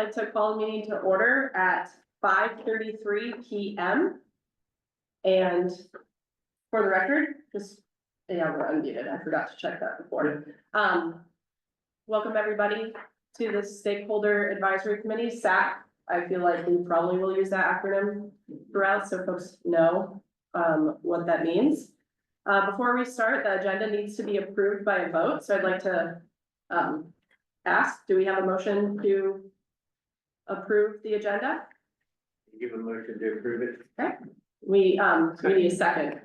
I'd like to call the meeting to order at 5:33 p.m. And for the record, yeah, we're unmuted. I forgot to check that before. Welcome everybody to the Stakeholder Advisory Committee, SAC. I feel like we probably will use that acronym throughout, so folks know what that means. Before we start, the agenda needs to be approved by a vote, so I'd like to ask, do we have a motion to approve the agenda? Give a motion to approve it. Okay, we need a second.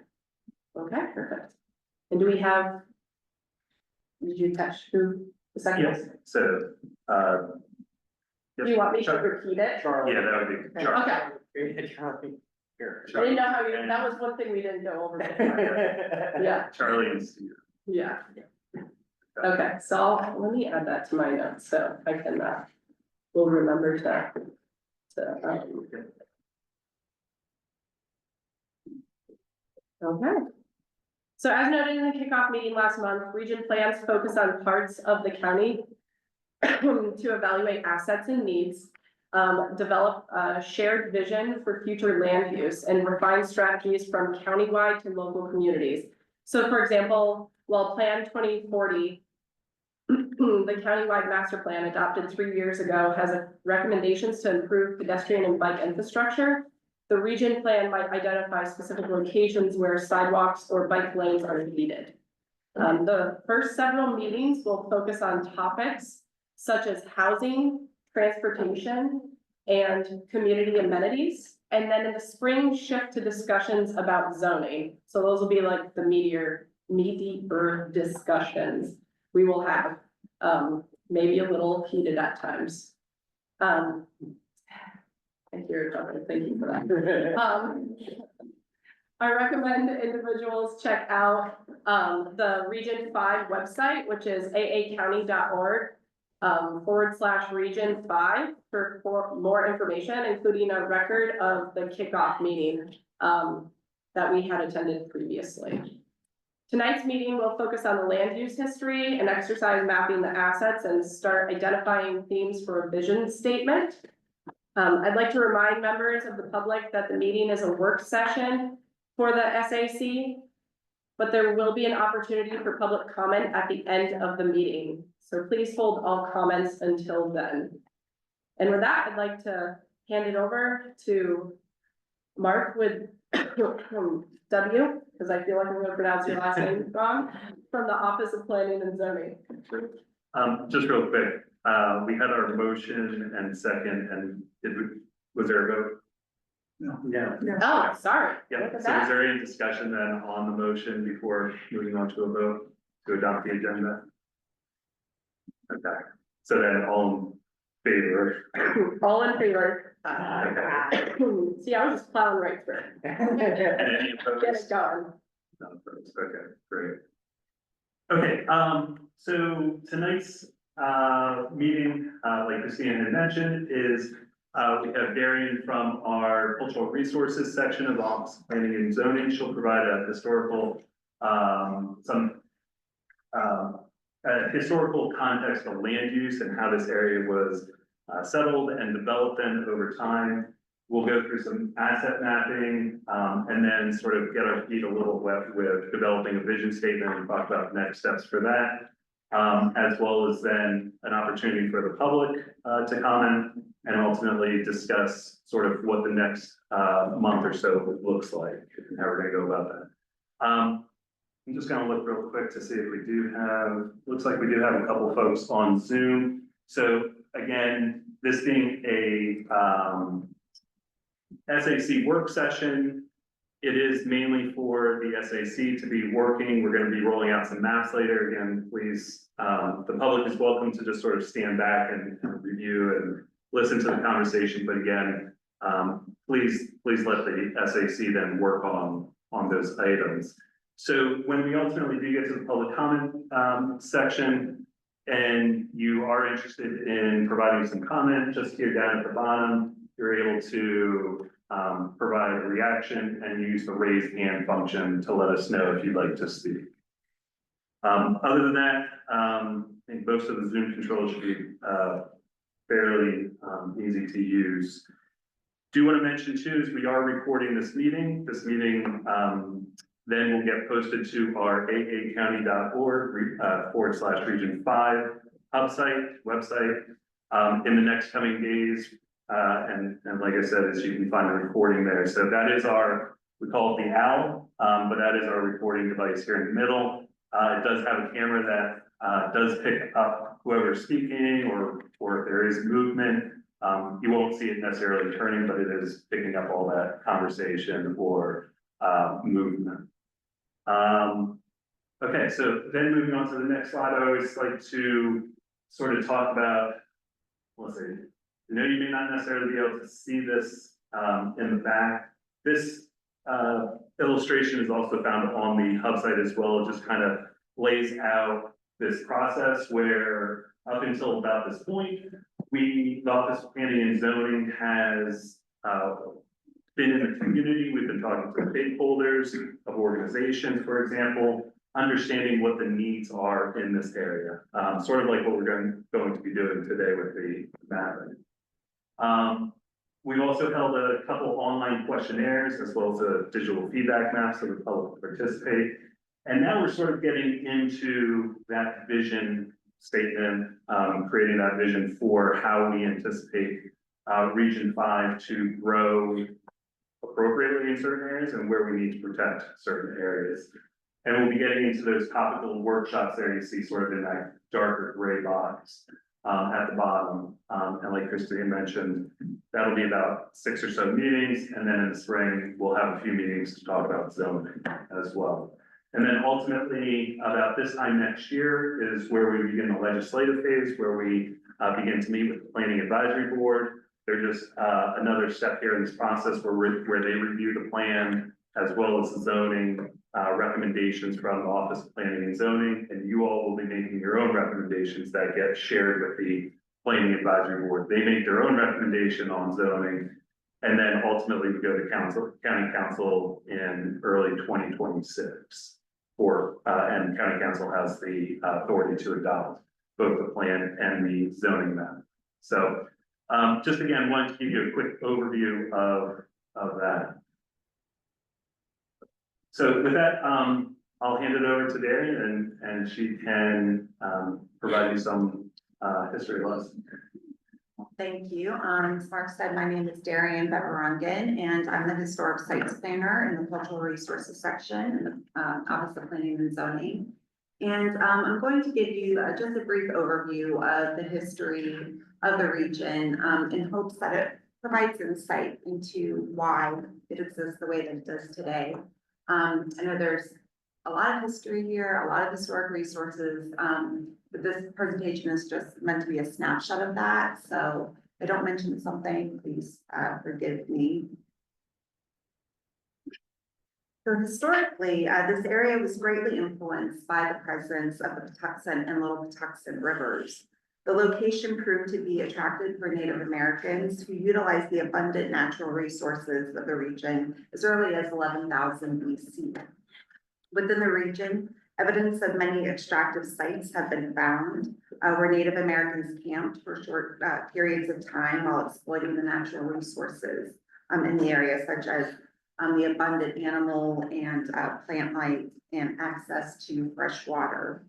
Okay, perfect. And do we have? Did you catch who the second? Yes, so, Do you want me to repeat it? Charlie. Yeah, that would be Charlie. Okay, Charlie. Here. I didn't know how you, that was one thing we didn't go over before. Yeah, Charlie and Steve. yeah. Okay, so let me add that to my notes, so I can, we'll remember to. Okay. So as noted in the kickoff meeting last month, region plans focus on parts of the county to evaluate assets and needs, develop a shared vision for future land use, and refine strategies from countywide to local communities. So for example, while Plan 2040, the countywide master plan adopted 3 years ago has recommendations to improve pedestrian and bike infrastructure, the region plan might identify specific locations where sidewalks or bike lanes are needed. The first several meetings will focus on topics such as housing, transportation, and community amenities. And then in the spring, shift to discussions about zoning. So those will be like the meatier discussions we will have, maybe a little heated at times. Thank you for that. I recommend individuals check out the Region 5 website, which is aacounty.org /Region 5 for more information, including a record of the kickoff meeting that we had attended previously. Tonight's meeting will focus on the land use history and exercise mapping the assets and start identifying themes for a vision statement. I'd like to remind members of the public that the meeting is a work session for the SAC, but there will be an opportunity for public comment at the end of the meeting. So please hold all comments until then. And with that, I'd like to hand it over to Mark with W, because I feel like I'm going to pronounce your last name wrong, from the Office of Planning and Zoning. Just real quick, we had our motion and second, and was there a vote? No. Oh, sorry. Yeah, Look at so is that. there any discussion then on the motion before moving on to a vote to adopt the agenda? Okay, so then all in favor? All in favor? Okay. See, I was just plowing right through. And any opposed? Get it going. None opposed. Okay, great. Okay, so tonight's meeting, like Christina had mentioned, is we have Darian from our cultural resources section of the Office of Planning and Zoning. She'll provide a historical, historical context of land use and how this area was settled and developed then over time. We'll go through some asset mapping and then sort of get our feet a little wet with developing a vision statement and talk about next steps for that. As well as then an opportunity for the public to comment and ultimately discuss sort of what the next month or so looks like and how we're gonna go about that. I'm just gonna look real quick to see if we do have, looks like we do have a couple folks on Zoom. So again, this being a SAC work session, it is mainly for the SAC to be working. We're going to be rolling out some maps later. Again, please, the public is welcome to just sort of stand back and review and listen to the conversation. But again, please let the SAC then work on those items. So when we ultimately do get to the public comment section, and you are interested in providing some comment, just here down at the bottom, you're able to provide a reaction and use the raise hand function to let us know if you'd like to speak. Other than that, I think most of the Zoom controls should be fairly easy to use. Do want to mention too, is we are recording this meeting. This meeting then will get posted to our aacounty.org /region 5 website in the next coming days. And like I said, as you can find the recording there. So that is we call it the OWL, but that is our recording device here in the middle. It does have a camera that does pick up whoever's speaking or if there is movement. You won't see it necessarily turning, but it is picking up all that conversation or movement. Okay, so then moving on to the next slide, I always like to sort of talk about, let's see, I know you may not necessarily be able to see this in the back. This illustration is also found on the hub site as well. It just kind of lays out this process where up until about this point, the Office of Planning and Zoning has been in the community. We've been talking to stakeholders of organizations, for example, understanding what the needs are in this area. Sort of like what we're going to be doing today with the mapping. We've also held a couple online questionnaires as well as a digital feedback map so the public can participate. And now we're sort of getting into that vision statement, creating that vision for how we anticipate Region 5 to grow appropriately in certain areas and where we need to protect certain areas. And we'll be getting into those topical workshops there you see sort of in that darker gray box at the bottom. And like Christine mentioned, that'll be about 6 or so meetings. And then in the spring, we'll have a few meetings to talk about zoning as well. And then ultimately, about this time next year is where we begin the legislative phase, where we begin to meet with the Planning Advisory Board. They're just another step here in this process where they review the plan as well as the zoning recommendations from the Office of Planning and Zoning, and you all will be making your own recommendations that get shared with the Planning Advisory Board. They make their own recommendation on zoning, and then ultimately we go to County Council in early 2026. And County Council has the authority to adopt both the plan and the zoning map. So just again, wanted to give you a quick overview of that. So with that, I'll hand it over to Darian and she can provide you some history lesson. Thank you. As Mark said, my name is Darian Beverongen, and I'm the Historic Sites Planner in the Cultural Resources section in the Office of Planning and Zoning. And I'm going to give you just a brief overview of the history of the region in hopes that it provides insight into why it exists the way that it does today. I know there's a lot of history here, a lot of historic resources, but this presentation is just meant to be a snapshot of that. So if I don't mention something, please forgive me. So historically, this area was greatly influenced by the presence of the Patuxent and Little Patuxent rivers. The location proved to be attractive for Native Americans who utilized the abundant natural resources of the region as early as 11,000 BC. Within the region, evidence of many extractive sites have been found where Native Americans camped for short periods of time while exploiting the natural resources in the area, such as the abundant animal and plant life and access to fresh water.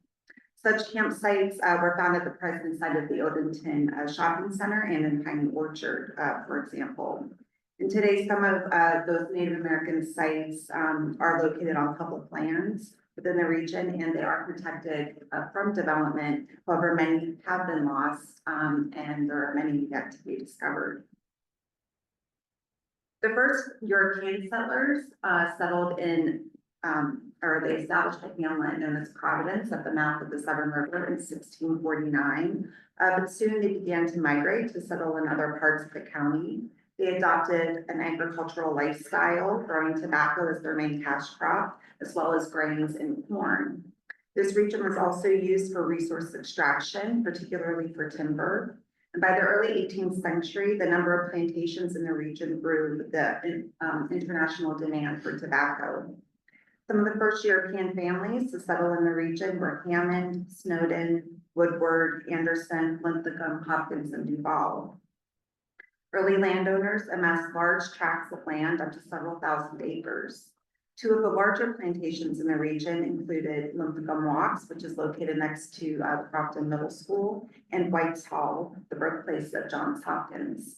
Such campsites were found at the present site of the Odenton Shopping Center and in Piney Orchard, for example. And today, some of those Native American sites are located on public lands within the region, and they are protected from development. However, many have been lost, and there are many yet to be discovered. The first European settlers settled in, or they established a hamlet known as Providence at the mouth of the Severn River in 1649. But soon they began to migrate to settle in other parts of the county. They adopted an agricultural lifestyle, growing tobacco as their main cash crop, as well as grains and corn. This region was also used for resource extraction, particularly for timber. And by the early 18th century, the number of plantations in the region grew with the international demand for tobacco. Some of the first European families to settle in the region were Hammond, Snowden, Woodward, Anderson, Linthicum, Hopkins, and Duval. Early landowners amassed large tracts of land up to several thousand acres. Two of the larger plantations in the region included Linthicum Walks, which is located next to the Crofton Middle School, and White's Hall, the birthplace of Johns Hopkins.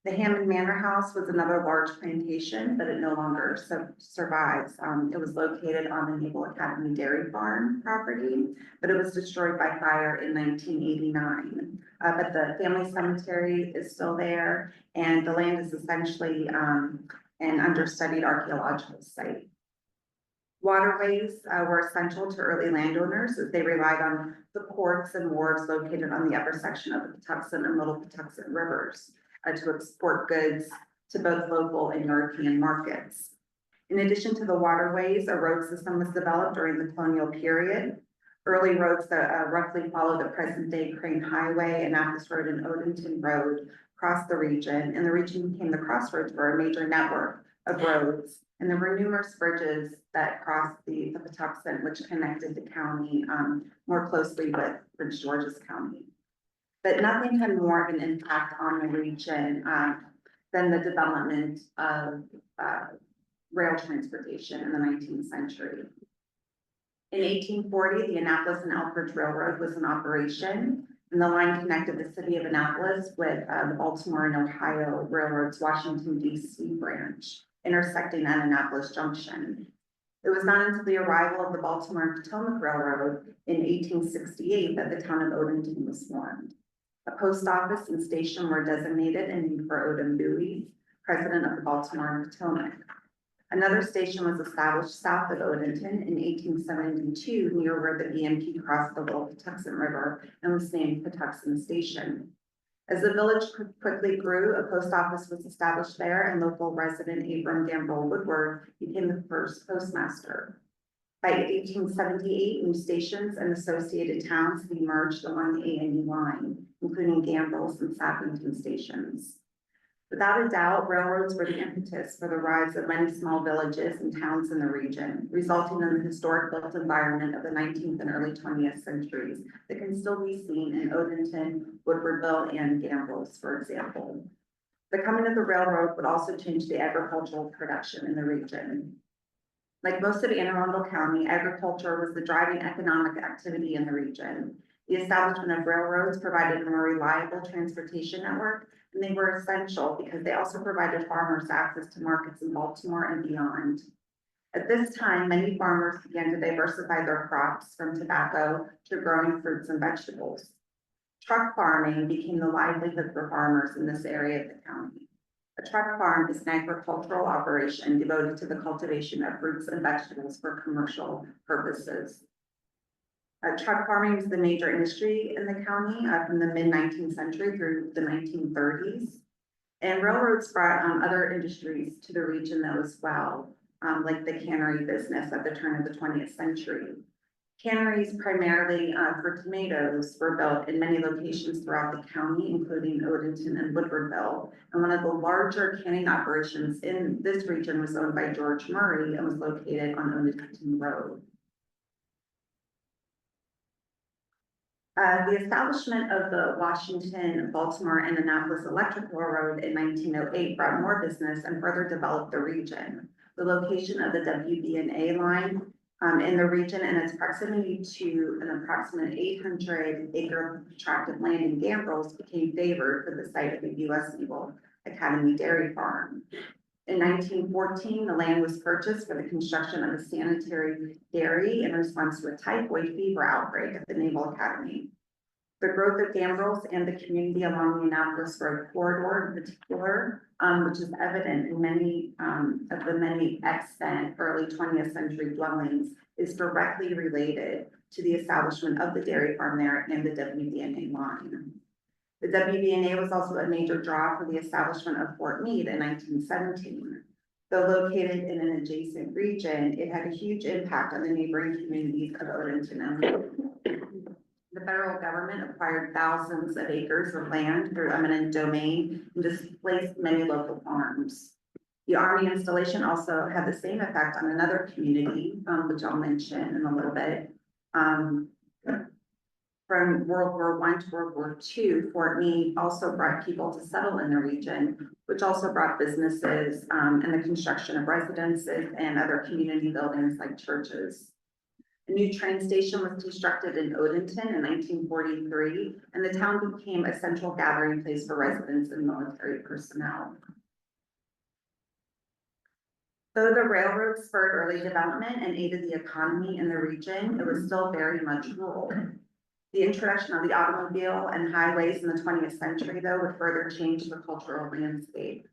The Hammond Manor House was another large plantation, but it no longer survives. It was located on the Naval Academy Dairy Farm property, but it was destroyed by fire in 1989. But the family cemetery is still there, and the land is essentially an understudied archaeological site. Waterways were essential to early landowners as they relied on the ports and wharves located on the upper section of the Patuxent and Little Patuxent rivers to export goods to both local and European markets. In addition to the waterways, a road system was developed during the colonial period. Early roads that roughly follow the present-day Crane Highway, Annapolis Road, and Odenton Road crossed the region, and the region became the crossroads for a major network of roads. And there were numerous bridges that crossed the Patuxent, which connected the county more closely with Prince George's County. But nothing had more of an impact on the region than the development of rail transportation in the 19th century. In 1840, the Annapolis and Elkridge Railroad was in operation, and the line connected the city of Annapolis with the Baltimore and Ohio Railroad's Washington, D.C. branch, intersecting at Annapolis Junction. It was not until the arrival of the Baltimore and Potomac Railroad in 1868 that the town of Odenton was formed. A post office and station were designated and named for Odom Bowie, president of the Baltimore and Potomac. Another station was established south of Odenton in 1872, near where the BMP crossed the Little Patuxent River and was named Patuxent Station. As the village quickly grew, a post office was established there, and local resident Abram Gambrel Woodward became the first postmaster. By 1878, new stations and associated towns had emerged along the A&E line, including Gambrel's and Sappington stations. Without a doubt, railroads were the impetus for the rise of many small villages and towns in the region, resulting in the historic built environment of the 19th and early 20th centuries that can still be seen in Odenton, Woodwardville, and Gambrels, for example. The coming of the railroad would also change the agricultural production in the region. Like most of Anne Arundel County, agriculture was the driving economic activity in the region. The establishment of railroads provided a more reliable transportation network, and they were essential because they also provided farmers access to markets in Baltimore and beyond. At this time, many farmers began to diversify their crops from tobacco to growing fruits and vegetables. Truck farming became the livelihood for farmers in this area of the county. A truck farm is an agricultural operation devoted to the cultivation of fruits and vegetables for commercial purposes. Truck farming was the major industry in the county from the mid-19th century through the 1930s. And railroads brought other industries to the region though as well, like the cannery business at the turn of the 20th century. Canneries primarily for tomatoes were built in many locations throughout the county, including Odenton and Woodwardville. And one of the larger canning operations in this region was owned by George Murray and was located on Odenton Road. The establishment of the Washington, Baltimore, and Annapolis Electric Railroad in 1908 brought more business and further developed the region. The location of the WB&A line in the region and its proximity to an approximate 800-acre tract of land in Gambrels became favored for the site of the U.S. Naval Academy Dairy Farm. In 1914, the land was purchased for the construction of a sanitary dairy in response to a typhoid fever outbreak at the Naval Academy. The growth of Gambrels and the community along the Annapolis Road corridor in particular, which is evident in many of the many extant early 20th century dwellings, is directly related to the establishment of the dairy farm there and the WB&A line. The WB&A was also a major draw for the establishment of Fort Meade in 1917. Though located in an adjacent region, it had a huge impact on the neighboring communities of Odenton and Woodward. The federal government acquired thousands of acres of land through eminent domain and displaced many local farms. The Army installation also had the same effect on another community, which I'll mention in a little bit. From World War I to World War II, Fort Meade also brought people to settle in the region, which also brought businesses and the construction of residences and other community buildings like churches. A new train station was constructed in Odenton in 1943, and the town became a central gathering place for residents and military personnel. Though the railroad spurred early development and aided the economy in the region, it was still very much rural. The introduction of the automobile and highways in the 20th century, though, would further change the cultural landscape.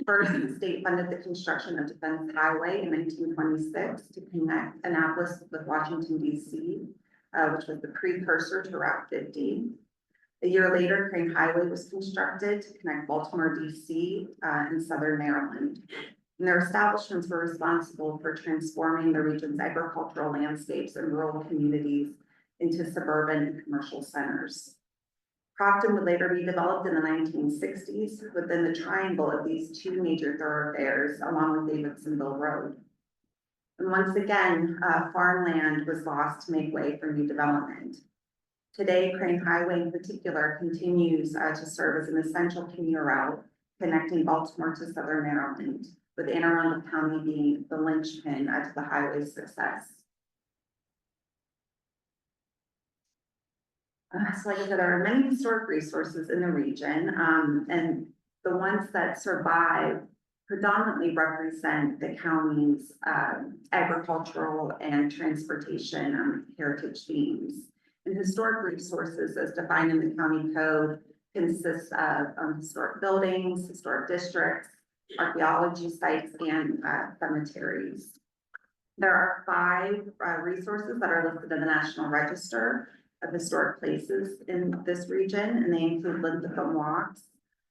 First, the state funded the construction of Defense Highway in 1926 to connect Annapolis with Washington, D.C., which was the precursor to Route 50. A year later, Crane Highway was constructed to connect Baltimore, D.C., and southern Maryland. And their establishments were responsible for transforming the region's agricultural landscapes and rural communities into suburban and commercial centers. Crofton would later be developed in the 1960s within the triangle of these two major thoroughfares along with Davidsonville Road. And once again, farmland was lost to make way for new development. Today, Crane Highway in particular continues to serve as an essential commuter route connecting Baltimore to southern Maryland, with Anne Arundel County being the linchpin to the highway's success. So like I said, there are many historic resources in the region, and the ones that survive predominantly represent the county's agricultural and transportation heritage themes. And historic resources as defined in the county code consists of historic buildings, historic districts, archaeology sites, and cemeteries. There are 5 resources that are listed in the National Register of Historic Places in this region, and they include Linthicum Walks,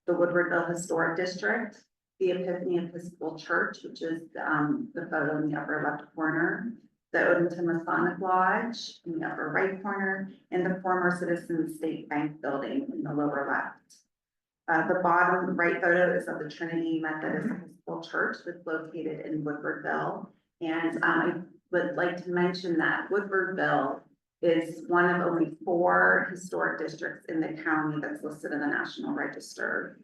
the Woodwardville Historic District, the Epiphany Episcopal Church, which is the photo in the upper left corner, the Odenton Masonic Lodge in the upper right corner, and the former Citizens State Bank building in the lower left. The bottom right photo is of the Trinity Methodist Episcopal Church that's located in Woodwardville. And I would like to mention that Woodwardville is one of only 4 historic districts in the county that's listed in the National Register.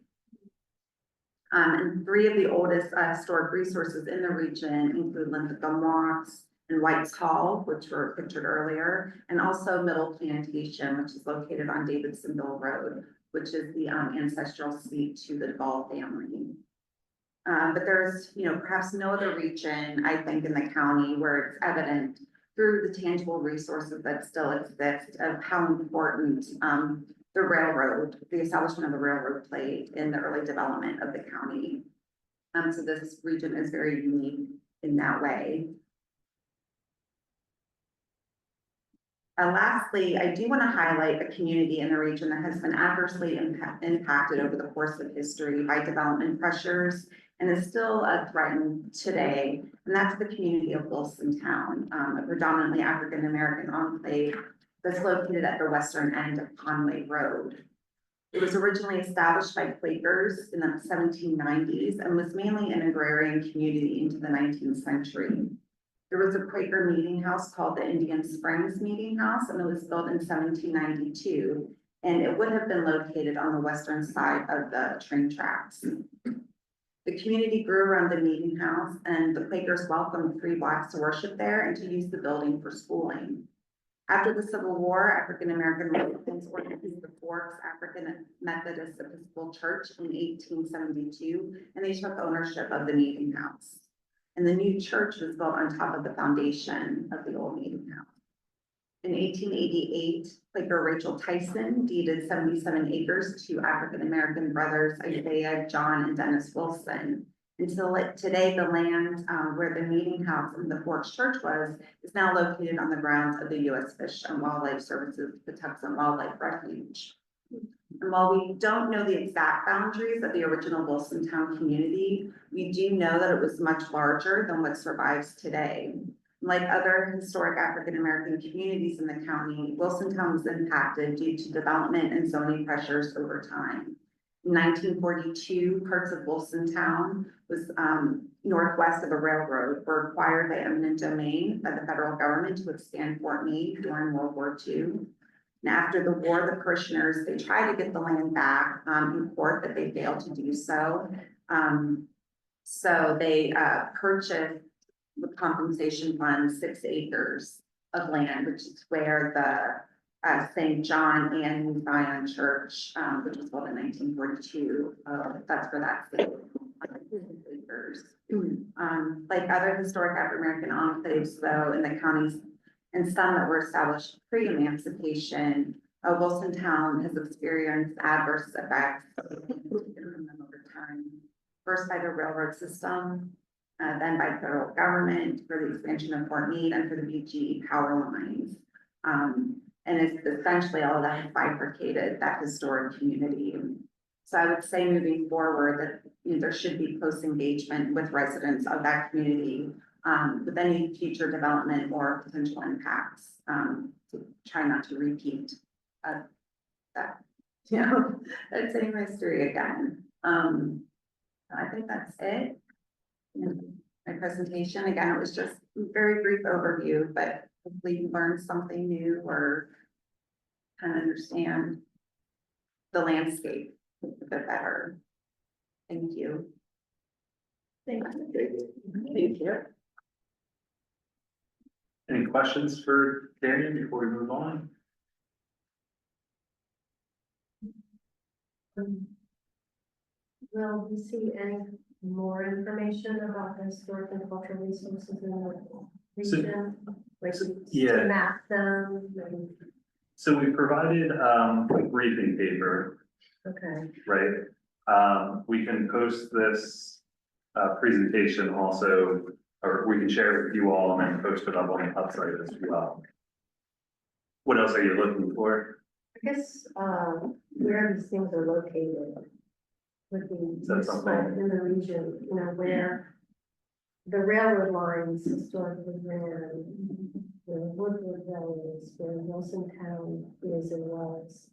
And 3 of the oldest historic resources in the region include Linthicum Walks and White's Hall, which were pictured earlier, and also Middle Plantation, which is located on Davidsonville Road, which is the ancestral seat to the Duvall family. But there's, perhaps no other region, I think, in the county where it's evident through the tangible resources that still exist of how important the railroad, the establishment of the railroad played in the early development of the county. So this region is very unique in that way. Lastly, I do want to highlight a community in the region that has been adversely impacted over the course of history by development pressures and is still threatened today, and that's the community of Wilsontown, a predominantly African-American enclave that's located at the western end of Conway Road. It was originally established by Quakers in the 1790s and was mainly an agrarian community into the 19th century. There was a Quaker meeting house called the Indian Springs Meeting House, and it was built in 1792, and it would have been located on the western side of the train tracks. The community grew around the meeting house, and the Quakers welcomed free blacks to worship there and to use the building for schooling. After the Civil War, African-American residents organized the Forks African Methodist Episcopal Church in 1872, and they took ownership of the meeting house. And the new church was built on top of the foundation of the old meeting house. In 1888, Quaker Rachel Tyson deeded 77 acres to African-American brothers Isaiah, John, and Dennis Wilson. Until today, the land where the meeting house and the Forks Church was is now located on the grounds of the U.S. Fish and Wildlife Services Patuxent Wildlife Refuge. And while we don't know the exact boundaries of the original Wilsontown community, we do know that it was much larger than what survives today. Like other historic African-American communities in the county, Wilsontown was impacted due to development and zoning pressures over time. In 1942, parts of Wilsontown was northwest of a railroad were acquired by eminent domain by the federal government to expand Fort Meade during World War II. And after the war, the parishioners, they tried to get the land back, in court, but they failed to do so. So they, purchased with compensation funds, 6 acres of land, which is where the St. John and Zion Church, which was built in 1942, that's where that's acres. Like other historic African American enclaves, though, in the counties, and some that were established pre-emancipation, Wilsontown has experienced adverse effects over time. First by the railroad system, then by federal government for the expansion of Fort Meade and for the BGE power lines. And it's essentially all of that has bifurcated that historic community. So I would say moving forward that, you know, there should be close engagement with residents of that community with any future development or potential impacts, to try not to repeat that, you know, that same history again. I think that's it. My presentation, again, it was just a very brief overview, but hopefully you learned something new or kind of understand the landscape a bit better. Thank you. Thank you. Thank you. Any questions for Daniel before we move on? Will we see any more information about the historic and cultural resources in the region? Like, yeah. to map them, So we provided a briefing paper, okay, right? We can post this presentation also, or we can share it with you all and then post it up on the website as well. What else are you looking for? I guess, where these things are located would be Is that useful something? in the region, you know, where the railroad lines historically ran, where Woodward Valley is, where Wilsontown is and was.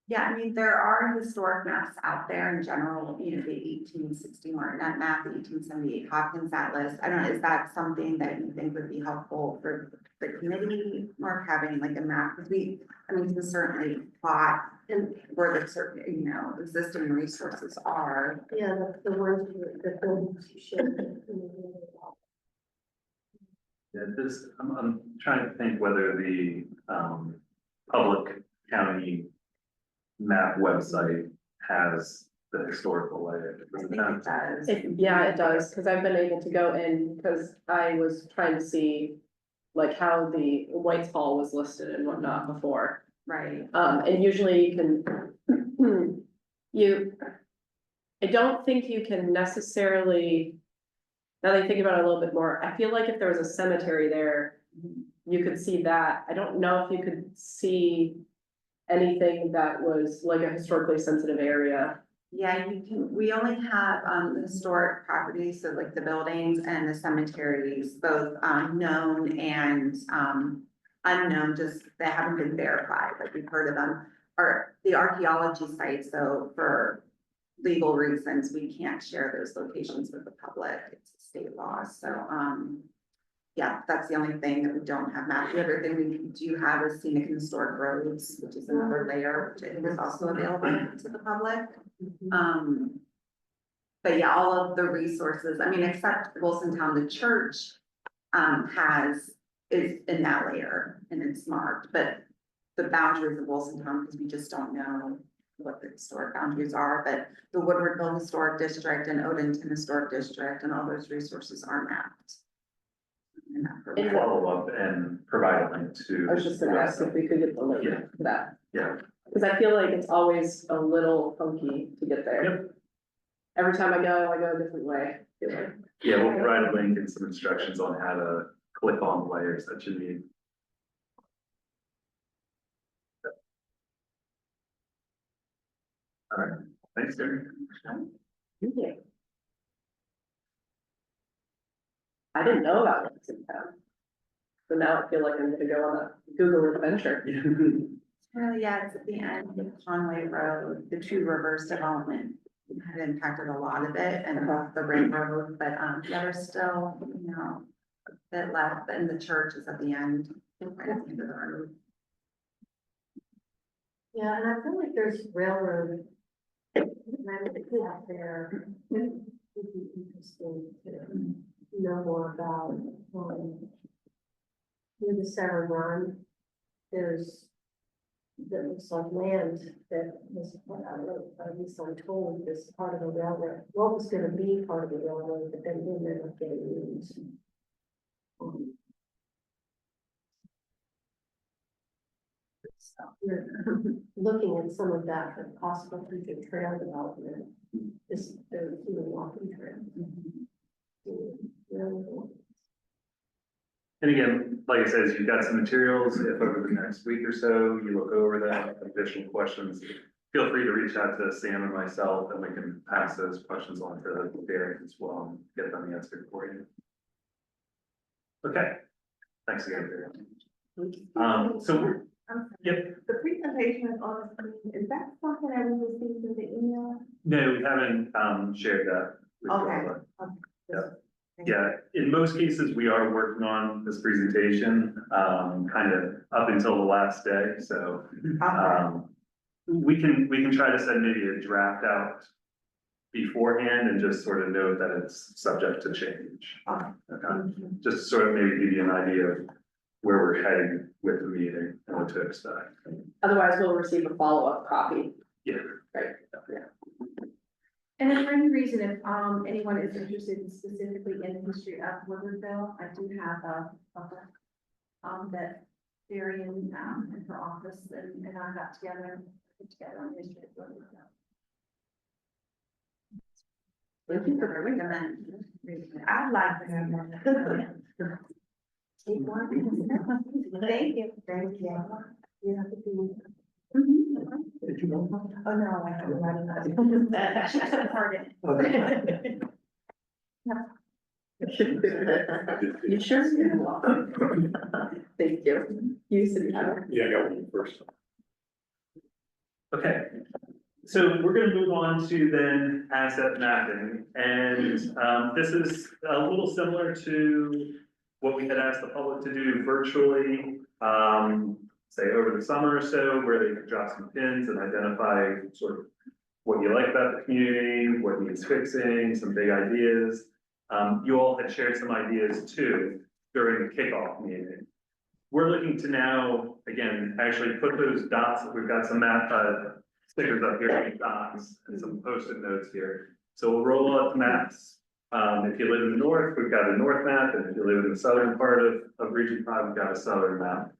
Yeah, I mean, there are historic maps out there in general, you know, the 1860 Martinet map, the 1878 Hopkins Atlas. I don't know, is that something that you think would be helpful for the community or having like a map? Because we can certainly plot and where the certain, you know, existing resources are. Yeah, the ones that buildings you showed. Yeah, I'm trying to think whether the public county map website has the historical layer. I think it does. Yeah, it does, because I've been able to go in, because I was trying to see like how the White's Hall was listed and whatnot before. Right. And usually you can, I don't think you can necessarily, now that I think about it a little bit more, I feel like if there was a cemetery there, you could see that. I don't know if you could see anything that was like a historically sensitive area. Yeah, you can, we only have the historic properties, so like the buildings and the cemeteries, both known and unknown, just they haven't been verified, like we've heard of them. Or the archaeology sites, so for legal reasons, we can't share those locations with the public. It's a state law, so yeah, that's the only thing that we don't have mapped. The other thing we do have is scenic and historic roads, which is another layer, which I think is also available to the public. But yeah, all of the resources, I mean, except Wilsontown, the church is in that layer and it's marked, but the boundaries of Wilsontown, because we just don't know what the historic boundaries are, but the Woodwardville Historic District and Odenton Historic District and all those resources are mapped. And Follow up and provide a link to. I was just gonna ask if we could get the link Yeah. to that, Yeah, because I feel like it's always a little funky to get there. Yep. Every time I go a different way. I feel like. yeah, we'll provide a link and some instructions on how to click on the layers that you need. All right, thanks, Derek. Yeah. I didn't know about Wilsontown. So now I feel like I'm gonna go on a Google adventure. Yeah, it's at the end of Conway Road, the Two Rivers development had impacted a lot of it and the railroad, but yeah, there's still, you know, a bit left, and the church is at the end. Yeah, and I feel like there's railroad. Out there, it would be interesting to know more about, near the Sarah Run, that looks like land that was, at least I'm told, this part of the railroad, what was gonna be part of the railroad, but then didn't end up getting used. So we're looking at some of that for possible future trail development, this, the human walking trail. And again, like I said, you've got some materials, if over the next week or so, you look over that, additional questions, feel free to reach out to Sam and myself, and we can pass those questions on to Derek as well, and get them answered for you. Okay, thanks again, Derek. Yep. The presentation is on the screen, is that something that we received in the email? No, we haven't, shared that. with you. Okay. Yeah. Yeah, in most cases, we are working on this presentation, kind of up until the last day, so. We can try to send maybe a draft out beforehand and just sort of note that it's subject to change. Okay, just to sort of maybe give you an idea of where we're heading with the meeting and what to expect. Otherwise, we'll receive a follow-up copy. Yeah. Right, yeah. And then for any reason, if anyone is interested in specifically in the history of Woodwardville, I do have a that Darian in her office and I got together, put together on the history of Woodwardville. Thank you for recommending. I'd like to have that. Thank you. Thank you. You have to be. Did you know? Oh, no, I haven't. You sure? Thank you. You said that. Yeah, I got one first. Okay, so we're gonna move on to then asset mapping, and this is a little similar to what we had asked the public to do virtually, say over the summer or so, where they could drop some pins and identify sort of what you like about the community, what needs fixing, some big ideas. You all had shared some ideas too during the kickoff meeting. We're looking to now, again, actually put those dots, we've got some map stickers up here, dots, and some post-it notes here. So we'll roll up maps. If you live in the north, we've got a north map, and if you live in the southern part of Region 5, we've got a southern map.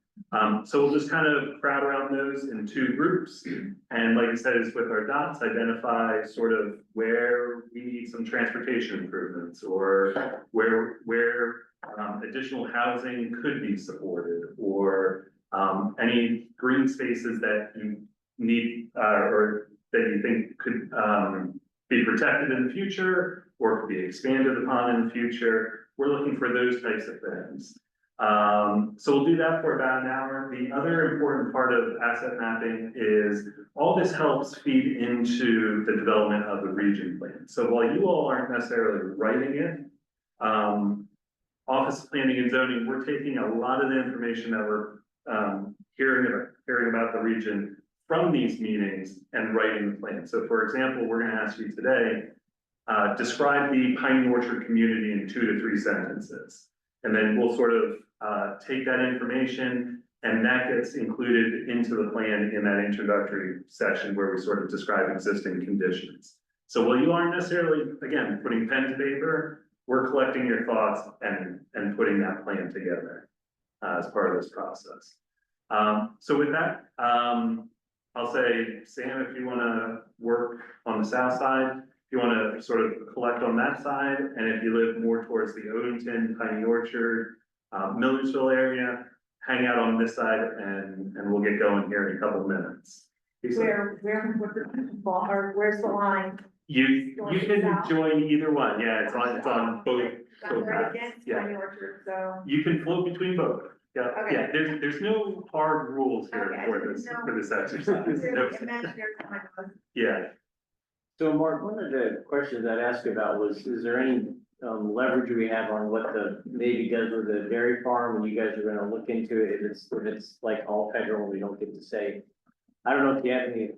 So we'll just kind of crowd around those in two groups. And like I said, is with our dots, identify sort of where we need some transportation improvements, or where additional housing could be supported, or any green spaces that you need, or that you think could be protected in the future, or could be expanded upon in the future. We're looking for those types of things. So we'll do that for about an hour. The other important part of asset mapping is all this helps feed into the development of the region plan. So while you all aren't necessarily writing it, Office of Planning and Zoning, we're taking a lot of the information that we're hearing about the region from these meetings and writing the plan. So for example, we're going to ask you today, describe the Piney Orchard community in 2 to 3 sentences. And then we'll sort of take that information, and that gets included into the plan in that introductory section where we sort of describe existing conditions. So while you aren't necessarily, again, putting pen to paper, we're collecting your thoughts and putting that plan together as part of this process. So with that, I'll say, Sam, if you want to work on the south side, if you want to sort of collect on that side, and if you live more towards the Odenton, Piney Orchard, Millersville area, hang out on this side, and we'll get going here in a couple minutes. Where's the line? You can join either one. Yeah, it's on both. I'm right maps. against Yeah. Piney Orchard, so. You can float between both. Yeah, Okay. yeah. There's no hard rules here Okay, for this exercise. Imaginary line. Yeah. So Mark, one of the questions I'd ask about was, is there any leverage we have on what the Navy does with the dairy farm, and you guys are gonna look into it, if it's like all federal, we don't get to say. I don't know if you have any,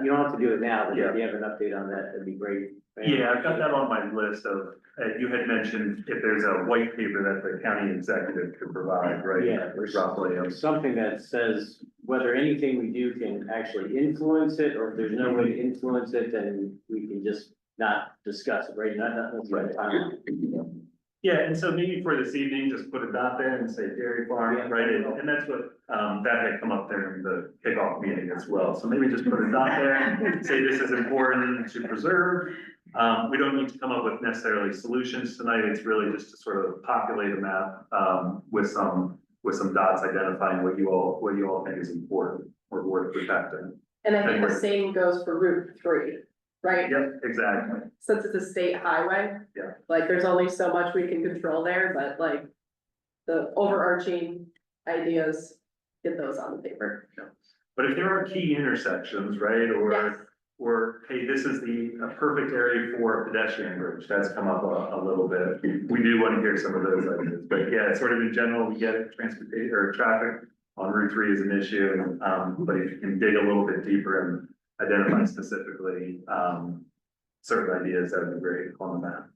you don't have to do it now, but if you have an update on that, that'd be great. Yeah, I've got that on my list of, you had mentioned if there's a white paper that the county executive could provide, right? Yeah, there's Roughly. something that says whether anything we do can actually influence it, or if there's no way to influence it, then we can just not discuss it, right? Not that's right time. Yeah, and so maybe for this evening, just put a dot there and say dairy farm, Yeah. right? And that's what, that had come up there in the kickoff meeting as well. So maybe just put a dot there, say this is important to preserve. We don't need to come up with necessarily solutions tonight. It's really just to sort of populate a map, with some dots identifying what you all think is important or worth protecting. And I think the same goes for Route 3, right? Yep, exactly. Since it's a state highway. Yeah. Like, there's only so much we can control there, but like, the overarching ideas, get those on the paper. But if there are key intersections, right, Yes. or, hey, this is a perfect area for a pedestrian bridge, that's come up a little bit. We do want to hear some of those ideas, but yeah, sort of in general, we get it, transportation or traffic on Route 3 is an issue. But if you can dig a little bit deeper and identify specifically, certain ideas, that would be great on the map.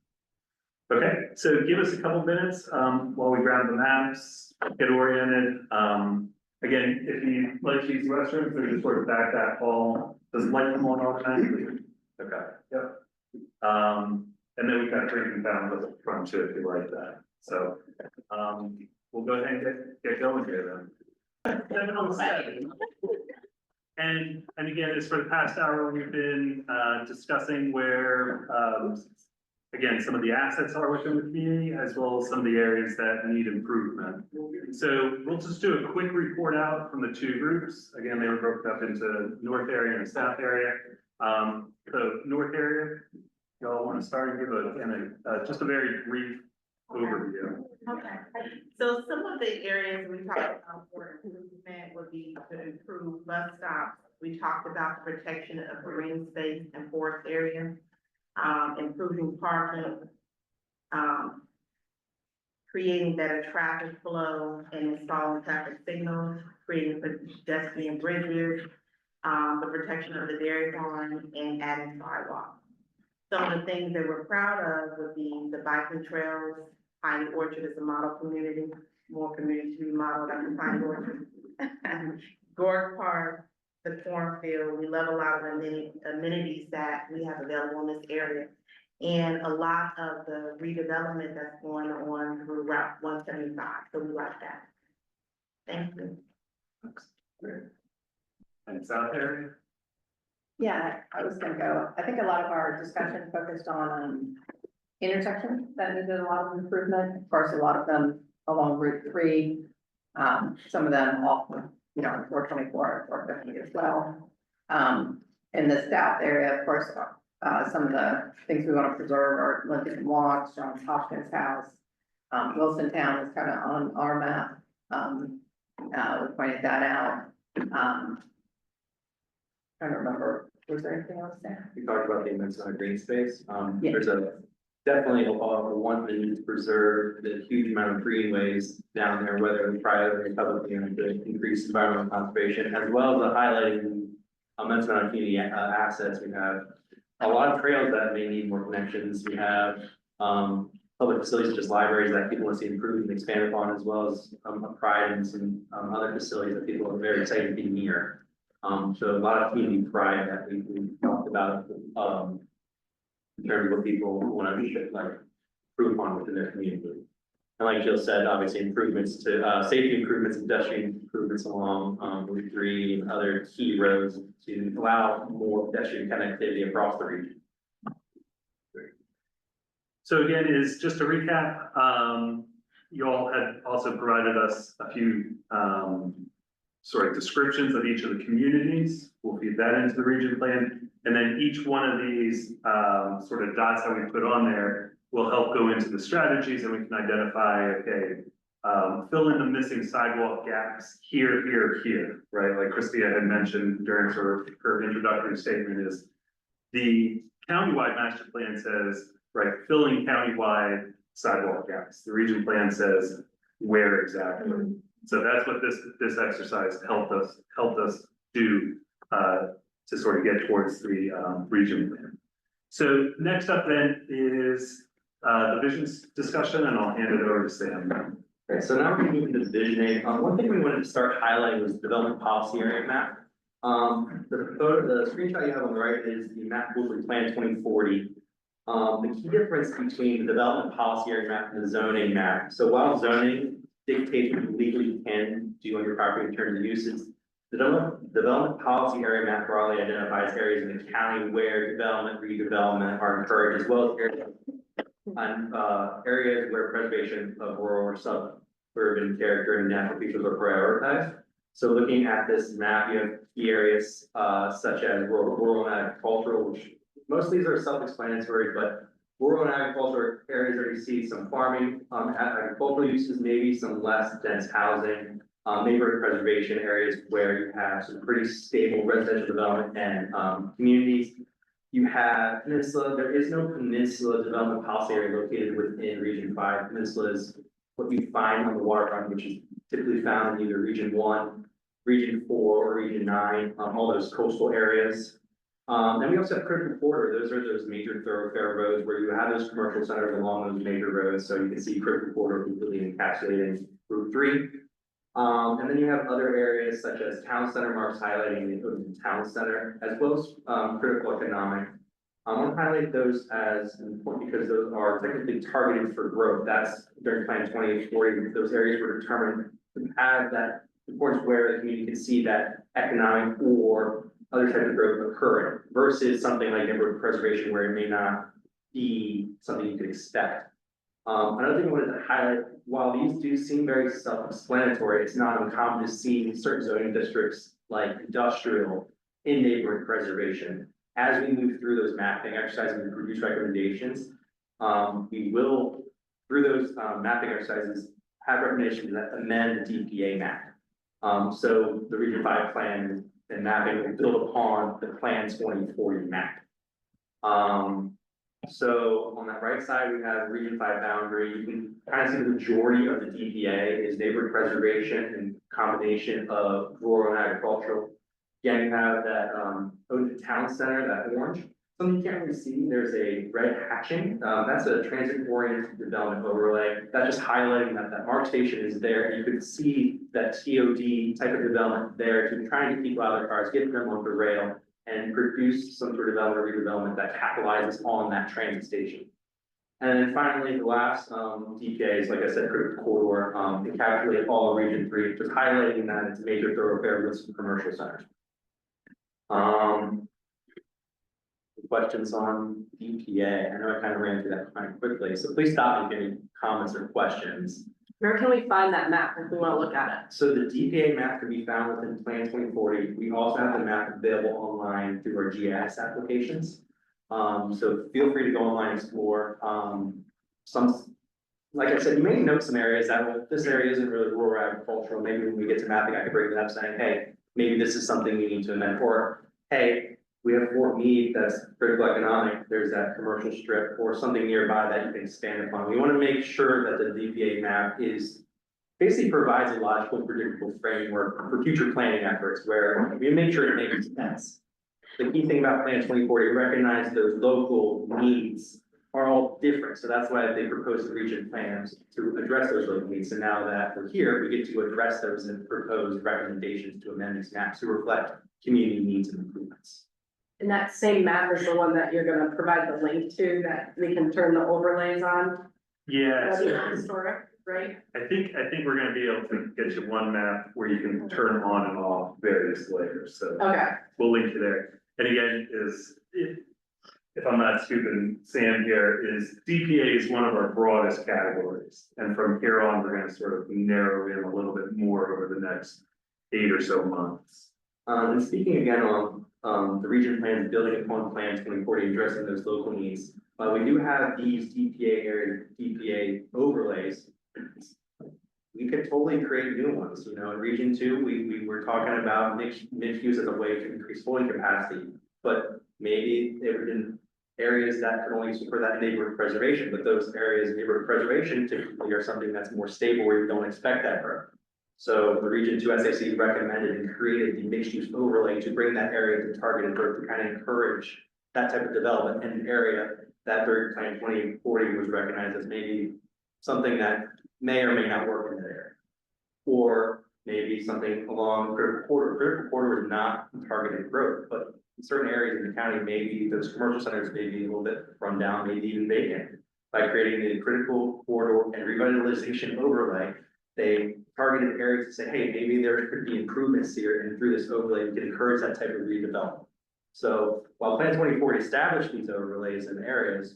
Okay, so give us a couple minutes, while we grab the maps, get oriented. Again, if you like these restrooms, they're just sort of back that hall. Does light come on automatically? Okay, yep. And then we've got drinking fountains at the front too, if you like that. So, we'll go ahead and get going here then. 7:07. And again, as for the past hour, we've been, discussing where, again, some of the assets are within the community, as well as some of the areas that need improvement. So we'll just do a quick report out from the two groups. Again, they were broken up into north area and south area. So north area, y'all want to start and give just a very brief overview. Okay, so some of the areas we talked about for improvement would be to improve bus stops. We talked about the protection of green space and forest areas, improving parking, creating better traffic flow and installing traffic signals, creating pedestrian bridges, the protection of the dairy farm, and adding sidewalks. Some of the things that we're proud of would be the biking trails. Piney Orchard is a model community, more communities to be modeled after Piney Orchard. Gorg Park, the cornfield, we love a lot of amenities that we have available in this area. And a lot of the redevelopment that's going on through Route 175, so we like that. Thank you. And south area? Yeah, I was gonna go, I think a lot of our discussion focused on intersections that needed a lot of improvement. Of course, a lot of them along Route 3. Some of them off, 424, 450 as well. In the south area, of course, some of the things we want to preserve are Lincoln Walks, Johns Hopkins House. Wilson Town is kind of on our map. We pointed that out. Trying to remember, was there anything else there? We talked about the immense amount of green space. Yeah. There's definitely a one that needs to preserve the huge amount of greenways down there, whether privately or publicly, and to increase environmental conservation, as well as highlighting immense amount of community assets. We have a lot of trails that may need more connections. We have public facilities such as libraries that people want to see improved and expand upon, as well as pride and some other facilities that people are very excited to be near. So a lot of community pride that we talked about, in terms of what people want to improve upon within their community. And like Jill said, obviously improvements to, safety improvements, pedestrian improvements along, Route 3 and other key roads to allow more pedestrian connectivity across the region. So again, is just to recap, you all had also provided us a few, sort of descriptions of each of the communities. We'll feed that into the region plan. And then each one of these, sort of dots that we put on there will help go into the strategies, and we can identify, okay, fill in the missing sidewalk gaps here, right? Like Christia had mentioned during sort of her introductory statement, is the countywide master plan says right, filling countywide sidewalk gaps. The region plan says where exactly. So that's what this exercise helped us do, to sort of get towards the, region plan. So next up then is, the visions discussion, and I'll hand it over to Sam. Okay, so now we're moving to the visioning. One thing we wanted to start highlighting was the development policy area map. The screenshot you have on the right is the map movement plan 2040. The key difference between the development policy area map and the zoning map. So while zoning dictates what you legally can do on your property in terms of uses, the development policy area map broadly identifies areas in the county where development, redevelopment are encouraged, as well as areas where preservation of rural or suburban character and natural features are prioritized. So looking at this map, you have key areas such as rural and agricultural, which most of these are self-explanatory, but rural and agricultural areas where you see some farming, agricultural uses, maybe some less dense housing, neighborhood preservation areas where you have some pretty stable residential development and communities. You have peninsula. There is no peninsula development policy area located within Region 5. Peninsula is what you find on the waterfront, which is typically found in either Region 1, Region 4, or Region 9, all those coastal areas. Then we also have critical corridor. Those are those major thoroughfare roads where you have those commercial centers along those major roads. So you can see critical corridor completely encapsulating Route 3. And then you have other areas such as town center marks highlighting the town center, as well as critical economic. I want to highlight those as important because those are technically targeted for growth. That's during Plan 2040. Those areas were determined to have that importance where the community can see that economic or other type of growth occurring versus something like neighborhood preservation where it may not be something you could expect. Another thing I wanted to highlight, while these do seem very self-explanatory, it's not uncommon to see certain zoning districts like industrial in neighborhood preservation. As we move through those mapping exercises and produce recommendations, we will, through those mapping exercises, have recommendations that amend the DPA map. So the Region 5 plan and mapping will build upon the Plan 2040 map. So on that right side, we have Region 5 boundary. You can kind of see the majority of the DPA is neighborhood preservation and combination of rural and agricultural. Again, you have that open town center, that orange. Something you can't really see, there's a red hatching. That's a transit-oriented development overlay. That's just highlighting that that mark station is there. You can see that TOD type of development there to trying to keep out their cars, get them on the rail, and produce some sort of development or redevelopment that capitalizes on that transit station. And then finally, the last DPA is, like I said, critical corridor, encapsulate all of Region 3, just highlighting that it's a major thoroughfare with some commercial centers. Questions on DPA? I know I kind of ran through that kind of quickly, so please stop me if any comments or questions. Where can we find that map if we want to look at it? So the DPA map can be found within Plan 2040. We also have the map available online through our GIS applications. So feel free to go online and explore. Like I said, you may note some areas that, well, this area isn't really rural agricultural. Maybe when we get to mapping, I could break it up saying, hey, maybe this is something we need to amend, or hey, we have Fort Meade that's critical economic, there's that commercial strip or something nearby that you can expand upon. We want to make sure that the DPA map is basically provides a logical, predictable framework for future planning efforts where we make sure it makes sense. The key thing about Plan 2040, recognize those local needs are all different. So that's why they propose the region plans to address those local needs. And now that we're here, we get to address those and propose recommendations to amend these maps to reflect community needs and improvements. And that same map is the one that you're gonna provide the link to, that we can turn the overlays on. Yeah, That'd be so historic, right? I think we're gonna be able to get you one map where you can turn on and off various layers, so Okay, we'll link you there. And again, if I'm not stupid, Sam here, is DPA is one of our broadest categories. And from here on, we're gonna sort of narrow in a little bit more over the next 8 or so months. And speaking again on the region plans, building upon Plan 2040, addressing those local needs. We do have these DPA area, DPA overlays. We could totally create new ones, you know, in Region 2, we were talking about mixed use as a way to increase holding capacity. But maybe there were in areas areas that can only support that neighborhood preservation, but those areas of neighborhood preservation typically are something that's more stable where you don't expect that growth. So the Region 2 SAC recommended and created the mixed use overlay to bring that area to targeted growth to kind of encourage that type of development in an area that during Plan 2040 was recognized as maybe something that may or may not work in that area. Or maybe something along critical corridor. Critical corridor is not targeted growth, but in certain areas in the county, maybe those commercial centers may be a little bit run down, maybe even vacant. By creating the critical corridor and revitalization overlay, they targeted areas to say, hey, maybe there could be improvements here, and through this overlay, we can encourage that type of redevelopment. So while Plan 2040 established these overlays in areas,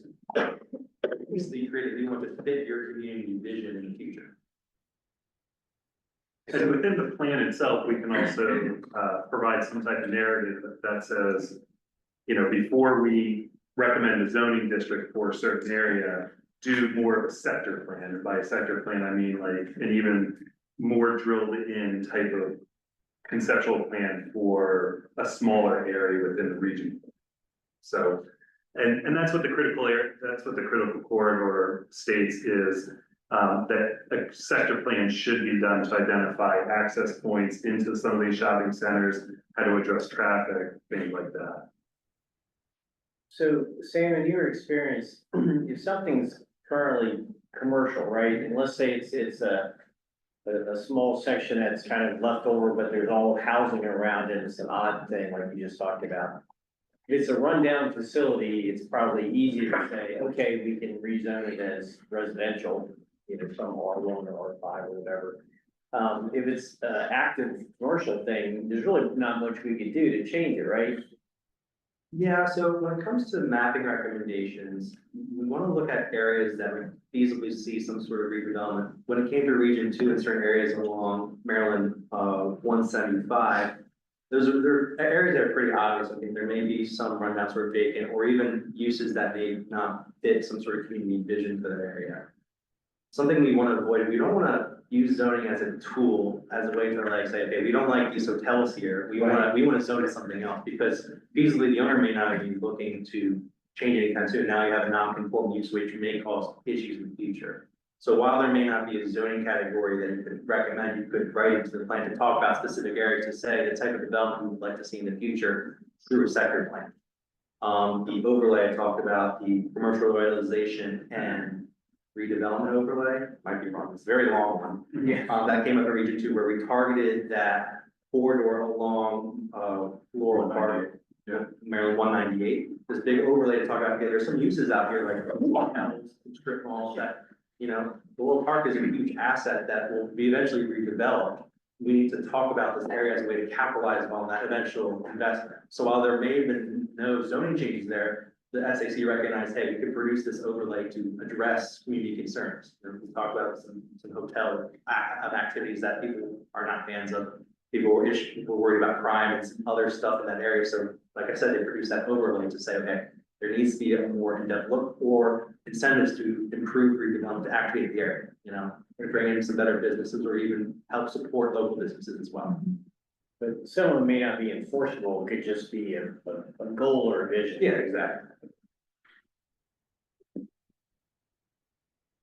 we created new ones to fit your community vision in the future. And within the plan itself, we can also provide some type of narrative that says, you know, before we recommend a zoning district for a certain area, do more of a sector plan. And by a sector plan, I mean like an even more drilled in type of conceptual plan for a smaller area within the region. So, and that's what the critical area, that's what the critical corridor states is, that a sector plan should be done to identify access points into some of these shopping centers, how to address traffic, things like that. So Sam, in your experience, if something's currently commercial, right, and let's say it's a small section that's kind of left over, but there's all housing around it, it's an odd thing like you just talked about. If it's a rundown facility, it's probably easier to say, okay, we can rezone it as residential, you know, some R1 or R5 or whatever. If it's an active commercial thing, there's really not much we could do to change it, right? Yeah, so when it comes to mapping recommendations, we want to look at areas that would feasibly see some sort of redevelopment. When it came to Region 2 in certain areas along Maryland 175, those are areas that are pretty obvious. I think there may be some rundown sort of vacant or even uses that may not fit some sort of community vision for that area. Something we want to avoid, we don't want to use zoning as a tool, as a way to like say, okay, we don't like these hotels here, we want to zone it something else, because feasibly the owner may not be looking to change anytime soon. Now you have a non-conforming use which may cause issues in the future. So while there may not be a zoning category that you could recommend, you could write into the plan to talk about specific areas to say the type of development we would like to see in the future through a sector plan. The overlay I talked about, the commercial revitalization and redevelopment overlay, might be wrong, it's a very long one. Yeah. That came up in Region 2 where we targeted that corridor along Laurel Park, Maryland 198. This big overlay to talk about, okay, there's some uses out here like hotels, strip malls that, you know, the Laurel Park is a huge asset that will be eventually redeveloped. We need to talk about this area as a way to capitalize on that eventual investment. So while there may have been no zoning changes there, the SAC recognized, hey, we could produce this overlay to address community concerns. We talked about some hotel activities that people are not fans of. People worried about crime and some other stuff in that area. So like I said, they produced that overlay to say, okay, there needs to be a more in-depth look or incentives to improve redevelopment to activate the area, you know, and bring in some better businesses or even help support local businesses as well. But some of them may not be enforceable, it could just be a goal or a vision. Yeah, exactly.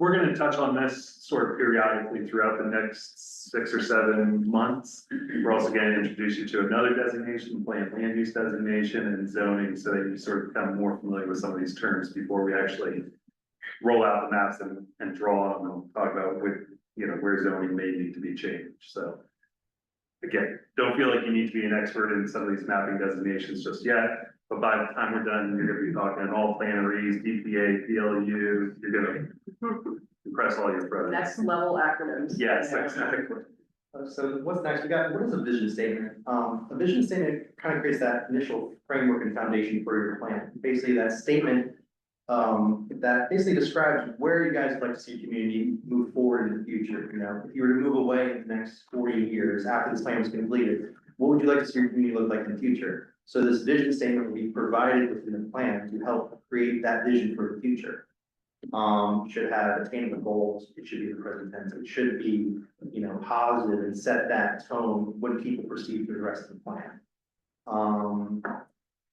We're going to touch on this sort of periodically throughout the next 6 or 7 months. We're also going to introduce you to another designation, planned land use designation and zoning, so that you sort of become more familiar with some of these terms before we actually roll out the maps and draw them and talk about where zoning may need to be changed. So again, don't feel like you need to be an expert in some of these mapping designations just yet, but by the time we're done, you're gonna be talking all planeries, DPA, PLU, you're gonna impress all your friends. Next level acronyms. Yes, exactly. So what's next? What is a vision statement? A vision statement kind of creates that initial framework and foundation for your plan. Basically, that statement that basically describes where you guys would like to see your community move forward in the future. You know, if you were to move away in the next 40 years after this plan was completed, what would you like to see your community look like in the future? So this vision statement will be provided within the plan to help create that vision for the future. It should have attainable goals. It should be the present tense. It should be, you know, positive and set that tone when people proceed through the rest of the plan.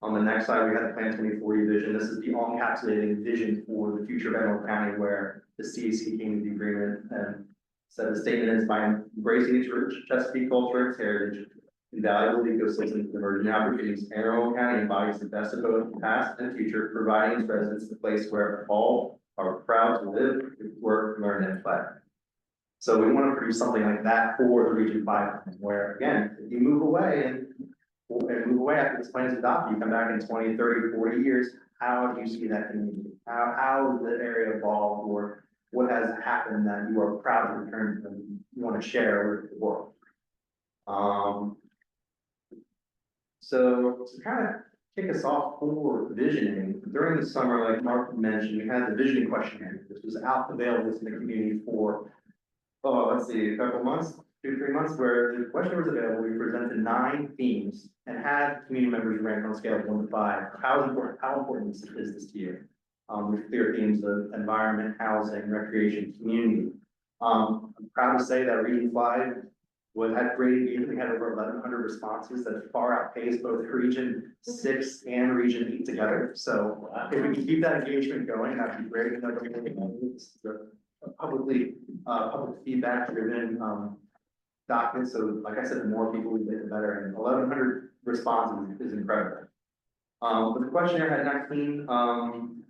On the next slide, we have the Plan 2040 vision. This is the all-encapsulating vision for the future of Emerald County, where the CAC came to the agreement and said the statement is by embracing its rich Chesapeake culture, its heritage, invaluable ecosystems, and emerging opportunities, Arundel County embodies the best of both the past and future, providing its residents a place where all are proud to live, work, learn, and play. So we want to produce something like that for the Region 5, where again, if you move away and move away after this plan is adopted, you come back in 20, 30, 40 years, how do you see that community? How has the area evolved, or what has happened that you are proud to return and you want to share with the world? So to kind of kick us off for visioning, during the summer, like Mark mentioned, we had the visioning questionnaire. This was out available to the community for, let's see, a couple months, 2-3 months, where the questionnaire was available. We presented 9 themes and had community members rank on a scale of 1 to 5. How important is this to you? With clear themes of environment, housing, recreation, community. I'm proud to say that Region 5 had great engagement. We had over 1,100 responses that far outpaced both Region 6 and Region 8 together. So if we can keep that engagement going, that'd be great. Public feedback driven document. So like I said, the more people we get, the better. And 1,100 responses is incredible. But the questionnaire had 19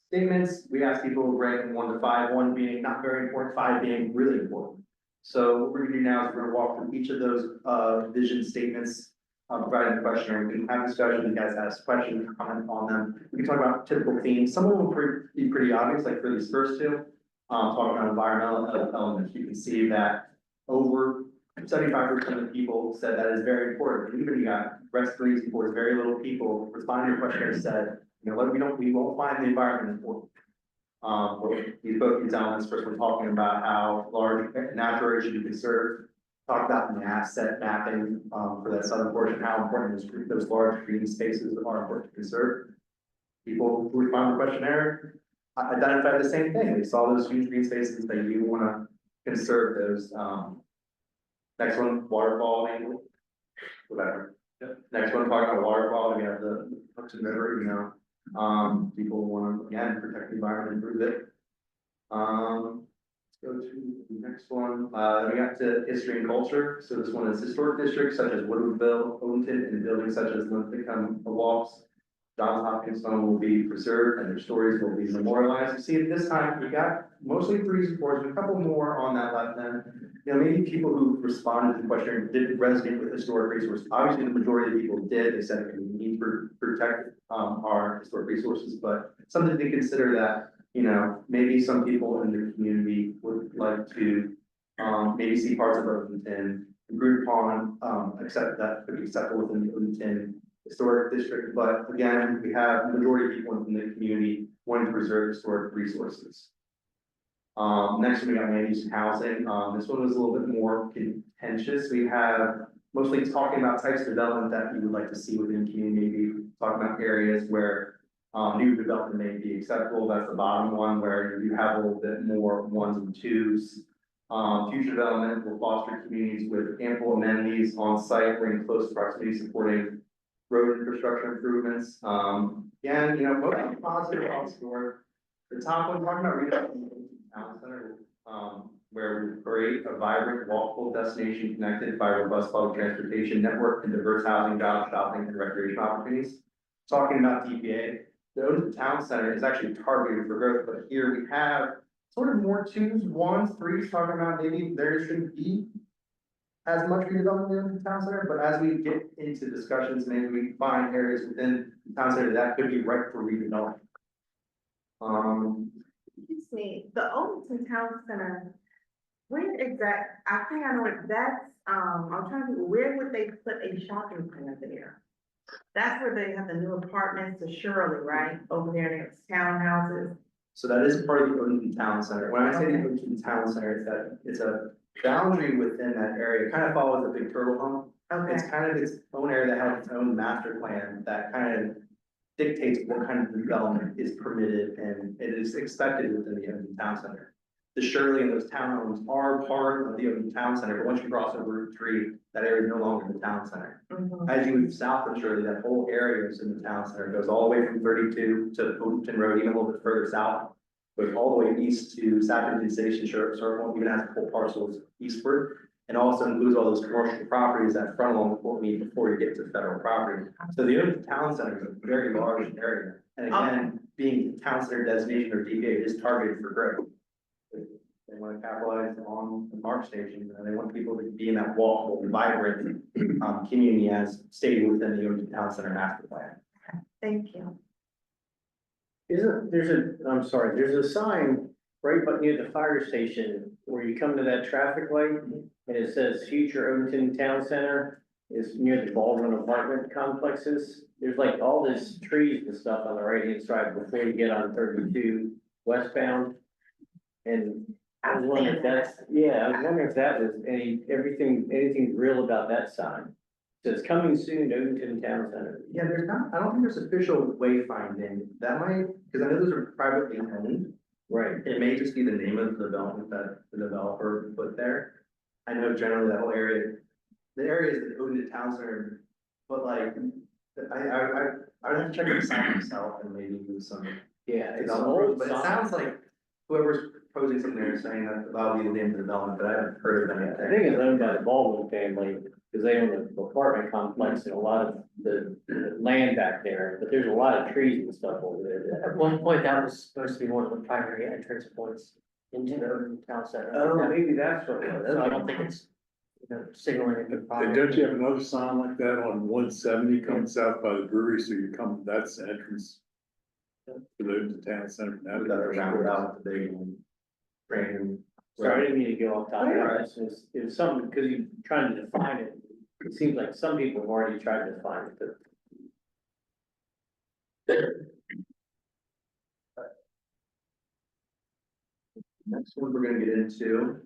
statements. We asked people to rank 1 to 5, 1 being not very important, 5 being really important. So what we're gonna do now is we're gonna walk through each of those vision statements, providing the questionnaire. We can have discussion. You guys ask questions, comment on them. We can talk about typical themes. Some of them will be pretty obvious, like for these first 2. Talking about environmental elements, you can see that over 75% of people said that is very important. Even you got rest freeze reports, very little people responding to your questionnaire said, you know what, we won't find the environment important. Both these elements, first we're talking about how large natural areas should be conserved. Talk about the asset mapping for that southern portion, how important those large green spaces are important to conserve. People who respond to the questionnaire identified the same thing. They saw those huge green spaces that you want to conserve those. Next one, water quality, whatever. Yep. Next one, talking about water quality, we have the Hudson River, you know. People want to, again, protect the environment, improve it. Let's go to the next one. We got to history and culture. So this one is historic districts such as Woodwardville, Owenton, and buildings such as Lincoln Walks. Johns Hopkins Stone will be preserved and their stories will be memorialized. You see, at this time, we got mostly 3 supports, a couple more on that left end. You know, maybe people who responded to the questionnaire didn't resonate with historic resources. Obviously, the majority of people did. They said we need to protect our historic resources, but something to consider that, you know, maybe some people in the community would like to maybe see parts of Irvington improved upon, accept that could be acceptable within the Irvington historic district. But again, we have the majority of people in the community wanting to preserve historic resources. Next we got land use and housing. This one was a little bit more contentious. We have mostly talking about types of development that you would like to see within the community, maybe talking about areas where new development may be acceptable. That's the bottom one, where you have a little bit more 1s and 2s. Future development will foster communities with ample amenities on site or in close proximity, supporting road infrastructure improvements. Again, you know, most positive on score. The top one, talking about redevelopment town center, where we create a vibrant, walkable destination connected by a robust public transportation network and diverse housing, job, shopping, and recreation opportunities. Talking about DPA, the town center is actually targeted for growth, but here we have sort of more 2s, 1s, 3s, talking about maybe there shouldn't be as much redevelopment in the town center, but as we get into discussions, maybe we find areas within the town center that could be right for redevelopment. Excuse me, the Overton Town Center, where exact, I think I know what that's, I'm trying to think, where would they put a shopping center there? That's where they have the new apartments to Shirley, right? Over there next townhouses. So that is part of the Overton Town Center. When I say the Overton Town Center, it's that it's a boundary within that area. It kind of follows a big turtle home. Okay. It's kind of its own area that has its own master plan that kind of dictates what kind of development is permitted and it is expected within the Overton Town Center. the Shirley and those townhomes are part of the Oakland Town Center, but once you cross over Route 3, that area is no longer the town center. As you move south of Shirley, that whole area is in the town center, it goes all the way from 32 to Oakton Road, even a little bit further south. Goes all the way east to Saturday Station Circle, even has full parcels eastward. And also includes all those commercial properties that front along Fort Meade before you get to federal property. So the Oakland Town Center is a very large area. And again, being town center designation or DBA is targeted for growth. They want to capitalize on the Mark station, and they want people to be in that walkable, vibrant, community as stated within the Oakland Town Center master plan. Thank you. I'm sorry, there's a sign right but near the fire station where you come to that traffic light and it says future Oakland Town Center is near the Baldwin apartment complexes. There's like all this trees and stuff on the right hand side before you get on 32 westbound. And I was wondering if that's, I was wondering if that was anything real about that sign. So it's coming soon to Oakland Town Center. Yeah, there's not, I don't think there's official wayfinding. That might, because I know those are privately owned. Right. It may just be the name of the development that the developer put there. I know generally that whole area, the area is the Oakland Town Center, but like, I would have to check out the sign myself and maybe do some. Yeah, it's an development, old but it sign. sounds like whoever's proposing something there is saying that that'll be the name of the development, but I haven't heard of anything. I think it's owned by the Baldwin family, because they own the apartment complex and a lot of the land back there, but there's a lot of trees and stuff over there. At one point, that was supposed to be one of the primary entrance points into the town center. Oh, maybe that's what it was. So I don't think it's, signaling a good And product. don't you have another sign like that on 170 coming south by the brewery, so you come, that's the entrance to the town center. from that That are rounded direction. out, the big frame. Sorry, I didn't mean to go off topic. Alright. It was something, because you're trying to define it. It seems like some people have already tried to define it, but. Next one we're gonna get into.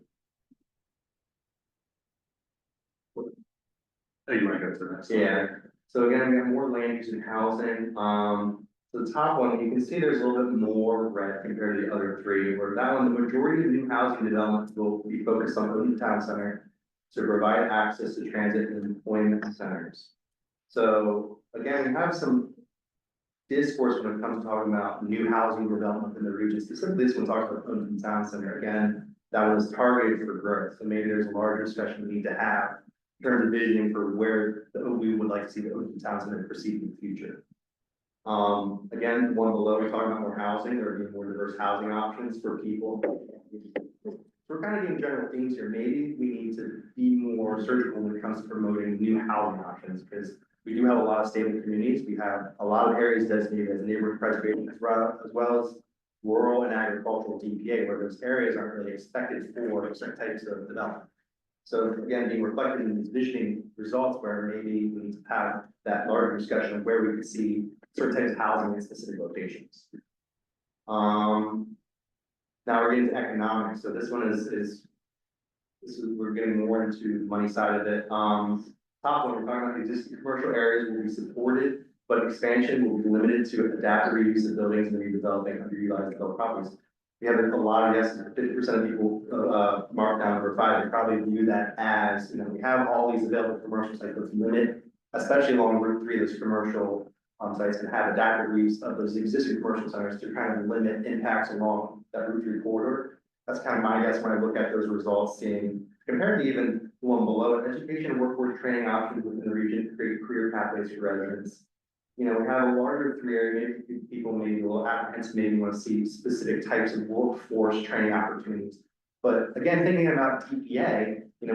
Oh, you might go to the next one. Yeah, so again, we have more land use and housing, so the top one, you can see there's a little bit more red compared to the other three, where that one, the majority of new housing developments will be focused on Oakland Town Center. To provide access to transit and employment centers. So again, we have some discourse when it comes to talking about new housing development in the region, specifically this one talks about Oakland Town Center, again, that was targeted for growth, so maybe there's a larger discussion we need to have in terms of visioning for where we would like to see the Oakland Town Center proceed in the future. Again, one below, we're talking about more housing, there are gonna be more diverse housing options for people. We're kind of getting general themes here, maybe we need to be more surgical when it comes to promoting new housing options, because we do have a lot of stable communities, we have a lot of areas designated as neighborhood preservation as well as rural and agricultural DPA, where those areas aren't really expected for certain types of development. So again, being reflected in these visioning results where maybe we need to have that larger discussion of where we could see certain types of housing in specific locations. Now we're getting to economics, so this one we're getting more into the money side of it. Top one, we're talking about existing commercial areas will be supported, but expansion will be limited to adaptive reuse of buildings and redeveloping underutilized developed properties. We have a lot of yeses, 50% of people, marked down number 5, they probably view that as, we have all these available commercial sites, let's limit, especially along Route 3, those commercial sites, and have adaptive reuse of those existing commercial centers to kind of limit impacts along that Route 3 corridor. That's kind of my guess when I look at those results, seeing compared to even one below it, education and workforce training options within the region, create career pathways for residents. We have a larger 3 area, maybe people may be a little apprehensive, maybe want to see specific types of workforce training opportunities. But again, thinking about DPA, we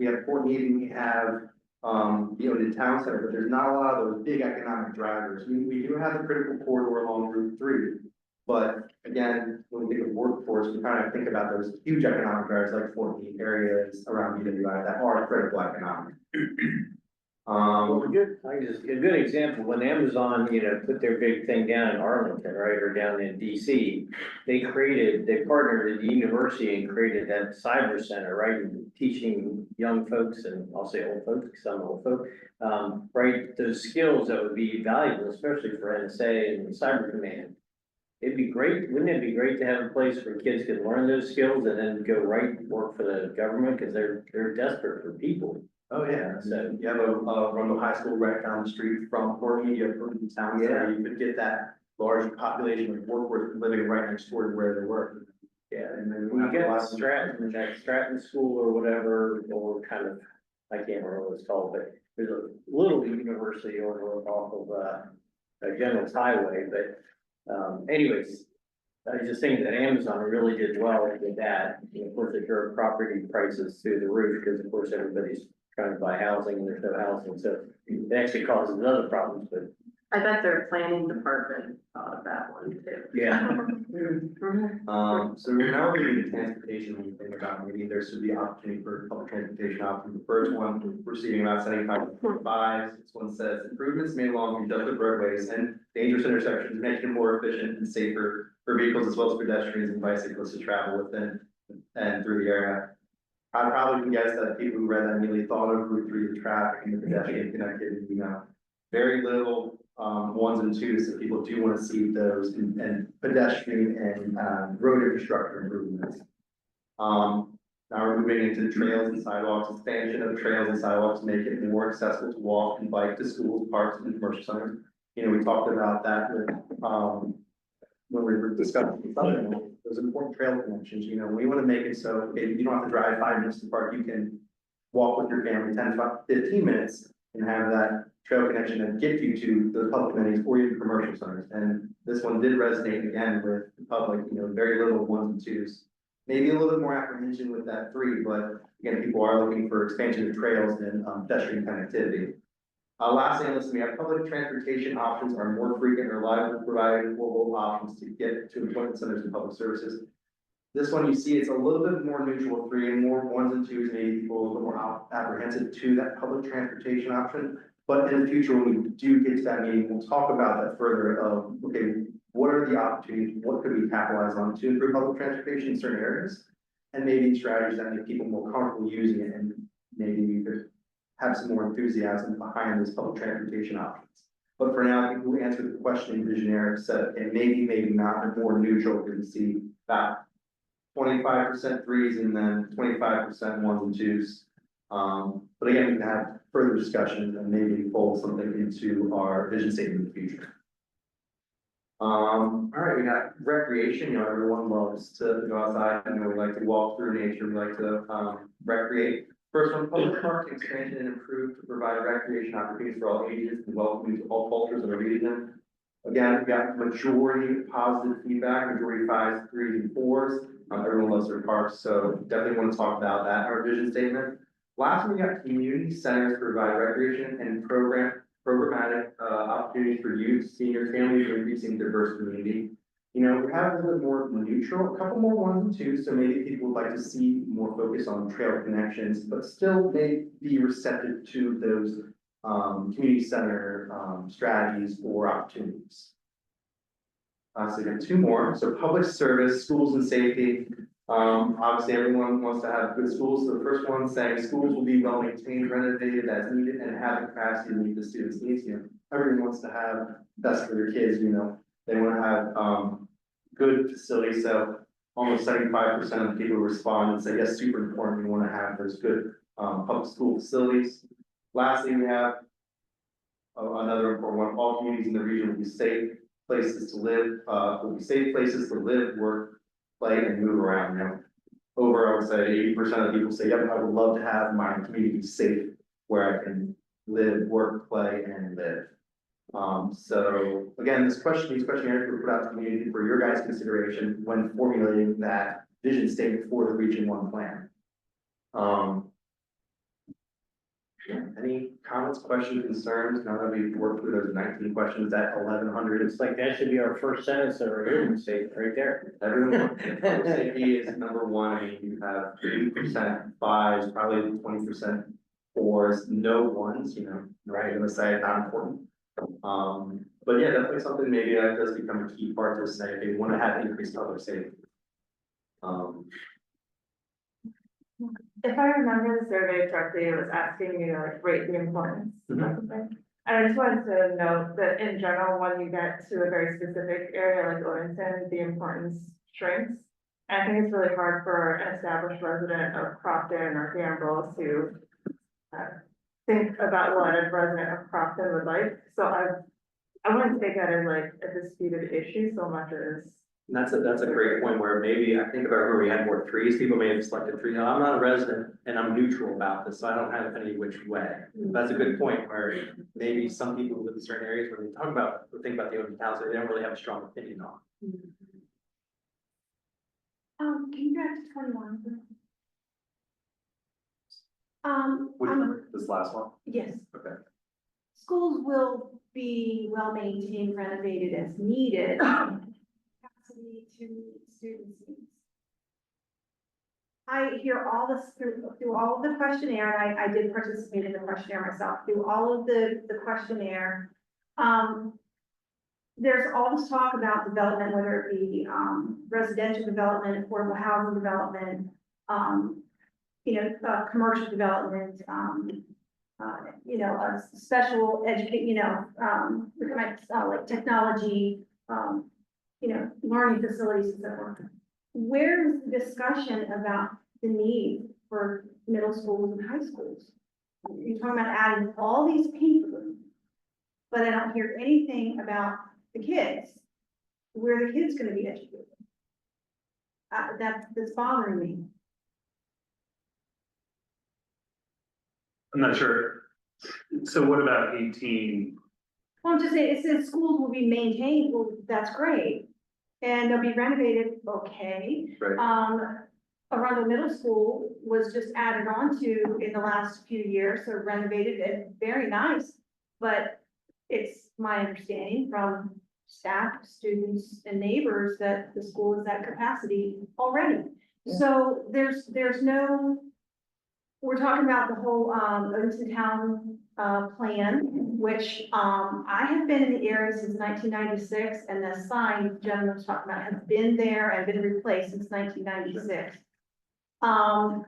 have Fort Meade, we have the town center, but there's not a lot of those big economic drivers. We do have the critical corridor along Route 3, but again, when we think of workforce, we kind of think about those huge economic drivers like Fort Meade areas around BWI that are critical economic. Well, a good example, when Amazon, put their big thing down in Arlington, right, or down in DC, they partnered with the university and created that cyber center, right, teaching young folks, and I'll say old folks, because I'm old folk, right, those skills that would be valuable, especially for NSA and cyber command. it'd be great, wouldn't it be great to have a place where kids can learn those skills and then go right work for the government, cause they're desperate for people. Oh, yeah, So- you have a, Arundel High School right down the street from Portland, you have Portland Town Center, you could get that large population of workforce living right next door to where they work. Yeah, And then we have a got lot of- Stratton, that Stratton School or whatever, or kind of, I can't remember what it's called, but there's a little university over off of, General's Highway, but, anyways, I was just thinking that Amazon really did well with that. And of course, it drove property prices through the roof, because of course, everybody's trying to buy housing and there's no housing, so it actually causes other problems, but I bet their planning department thought of that one too. yeah. So we're now moving to transportation, when you think about maybe there should be opportunity for public transportation options. The first one, receiving about 75.5. This one says improvements made along congested roadways and dangerous intersections, making it more efficient and safer for vehicles as well as pedestrians and bicyclists to travel within and through the area. I probably can guess that people who read that immediately thought of Route 3, the traffic and the pedestrian connectivity, very little ones and twos, so people do want to see those and pedestrian and road infrastructure improvements. Now we're moving into trails and sidewalks, expansion of trails and sidewalks, to make it more accessible to walk and bike to schools, parks and commercial centers. We talked about that with, when we were discussing those important trail connections, we want to make it so if you don't have to drive 5 minutes to the park, you can walk with your family 10 to 15 minutes and have that trail connection that gets you to the public amenities or even commercial centers. And this one did resonate again with the public, very little ones and twos. Maybe a little bit more apprehension with that 3, but again, people are looking for expansion of trails and pedestrian connectivity. Lastly, on this, we have public transportation options are more frequent and reliable, providing affordable options to get to employment centers and public services. This one, you see, it's a little bit more neutral, 3 and more ones and twos, maybe people a little bit more apprehensive to that public transportation option. But in the future, when we do get to that meeting, we'll talk about that further of, okay, what are the opportunities, what could we capitalize on to improve public transportation in certain areas? And maybe strategies that make people more comfortable using it, and maybe we could have some more enthusiasm behind those public transportation options. But for now, I think we answered the question in Visionaire, said, okay, maybe not, but more neutral, because we see about 25% threes and then 25% ones and twos. But again, we can have further discussions and maybe fold something into our vision statement in the future. All right, we got recreation. Everyone loves to go outside. We like to walk through nature. We like to recreate. First one, public park expansion and improve to provide recreation opportunities for all ages and welcoming to all cultures in the region. Again, we got majority positive feedback, majority 5s, 3s, and 4s. Everyone loves their parks, so definitely want to talk about that in our vision statement. Last one, we got community centers provide recreation and programmatic opportunities for youth, seniors, families, and increasing diverse community. We have a little bit more neutral, a couple more 1s and 2s, so maybe people would like to see more focus on trail connections, but still may be receptive to those community center strategies or opportunities. So we got 2 more. So public service, schools and safety. Obviously everyone wants to have good schools. So the first one saying schools will be well maintained, renovated as needed, and have the capacity to meet the students' needs. Everyone wants to have best for their kids, they want to have good facilities. So almost 75% of the people respond and say, yes, super important. We want to have those good public school facilities. Lastly, we have another important one. All communities in the region will be safe places to live, work, play, and move around. Over, I would say 80% of people say, yep, I would love to have my community safe where I can live, work, play, and live. So again, these questionnaires were put out to the community for your guys' consideration when formulating that vision statement for the Region 1 plan. Any comments, questions, concerns? Now that we've worked through those 19 questions at 1100, It's like that should be our first sentence of our vision statement right there. everyone, public safety is number 1. I mean, you have 80% 5s, probably 20% 4s, no 1s, right? I'm gonna say not important. But yeah, definitely something maybe that does become a key part to say, okay, we want to have increased public safety. If I remember the survey correctly, it was asking you to like rate the importance. Mhm. I just wanted to note that in general, when you get to a very specific area like Arundel, the importance shrinks. And I think it's really hard for an established resident of Crofton or Danville to think about what a resident of Crofton would like. So I wouldn't take that as like a disputed issue so much as. And that's a great point where maybe, I think if I remember, we had more trees, people may have selected trees. Now, I'm not a resident and I'm neutral about this, so I don't have any which way. That's a good point where maybe some people live in certain areas when they talk about, or think about the open house, they don't really have a strong opinion on. Can you go back to 21? This last one? Yes. Okay. Schools will be well maintained, renovated as needed. Capacity to meet students' needs. I hear all this through all of the questionnaire, and I did participate in the questionnaire myself, through all of the questionnaire. There's all this talk about development, whether it be, residential development, affordable housing development, commercial development, a special educate, like technology, learning facilities and so forth. Where's the discussion about the need for middle schools and high schools? You're talking about adding all these people, but I don't hear anything about the kids. Where are the kids gonna be educated? That's bothering me. I'm not sure. So what about 18? Well, I'm just saying, it says schools will be maintained, well, that's great. And they'll be renovated, okay. Right. Arundel Middle School was just added on to in the last few years, so renovated and very nice. But it's my understanding from staff, students, and neighbors that the school is at capacity already. So there's no, we're talking about the whole, Odenton Town, plan, which, I have been in the area since 1996, and the sign the gentleman was talking about has been there and been replaced since 1996. I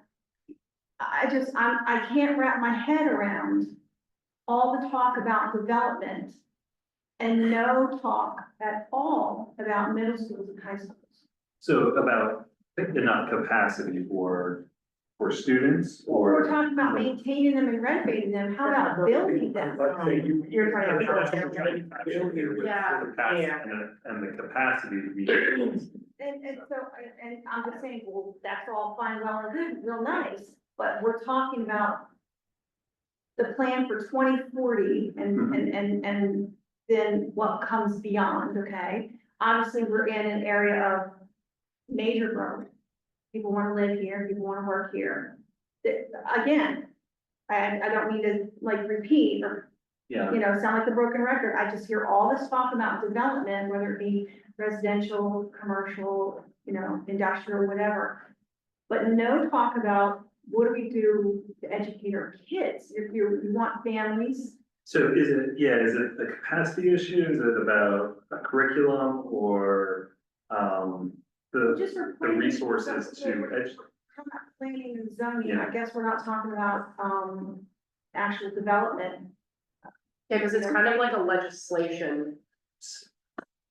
can't wrap my head around all the talk about development and no talk at all about middle schools and high schools. So about enough capacity for students We're or? talking about maintaining them and renovating them, how about building them? You're talking about. Yeah. And the capacity to be. And so, and I'm just saying, well, that's all fine, well, and good, real nice, but we're talking about the plan for 2040 and then what comes beyond, okay? Obviously, we're in an area of major growth. People want to live here, people want to work here. Again, I don't mean to like repeat or, sound like the broken record. I just hear all this talk about development, whether it be residential, commercial, industrial, whatever. But no talk about what do we do to educate our kids? If you want families. So is it a capacity issue? Is it about a curriculum or, Just the for resources to educate? Planning and zoning, Yeah. I guess we're not talking about, actual development. Yeah, because it's kind of like a legislation,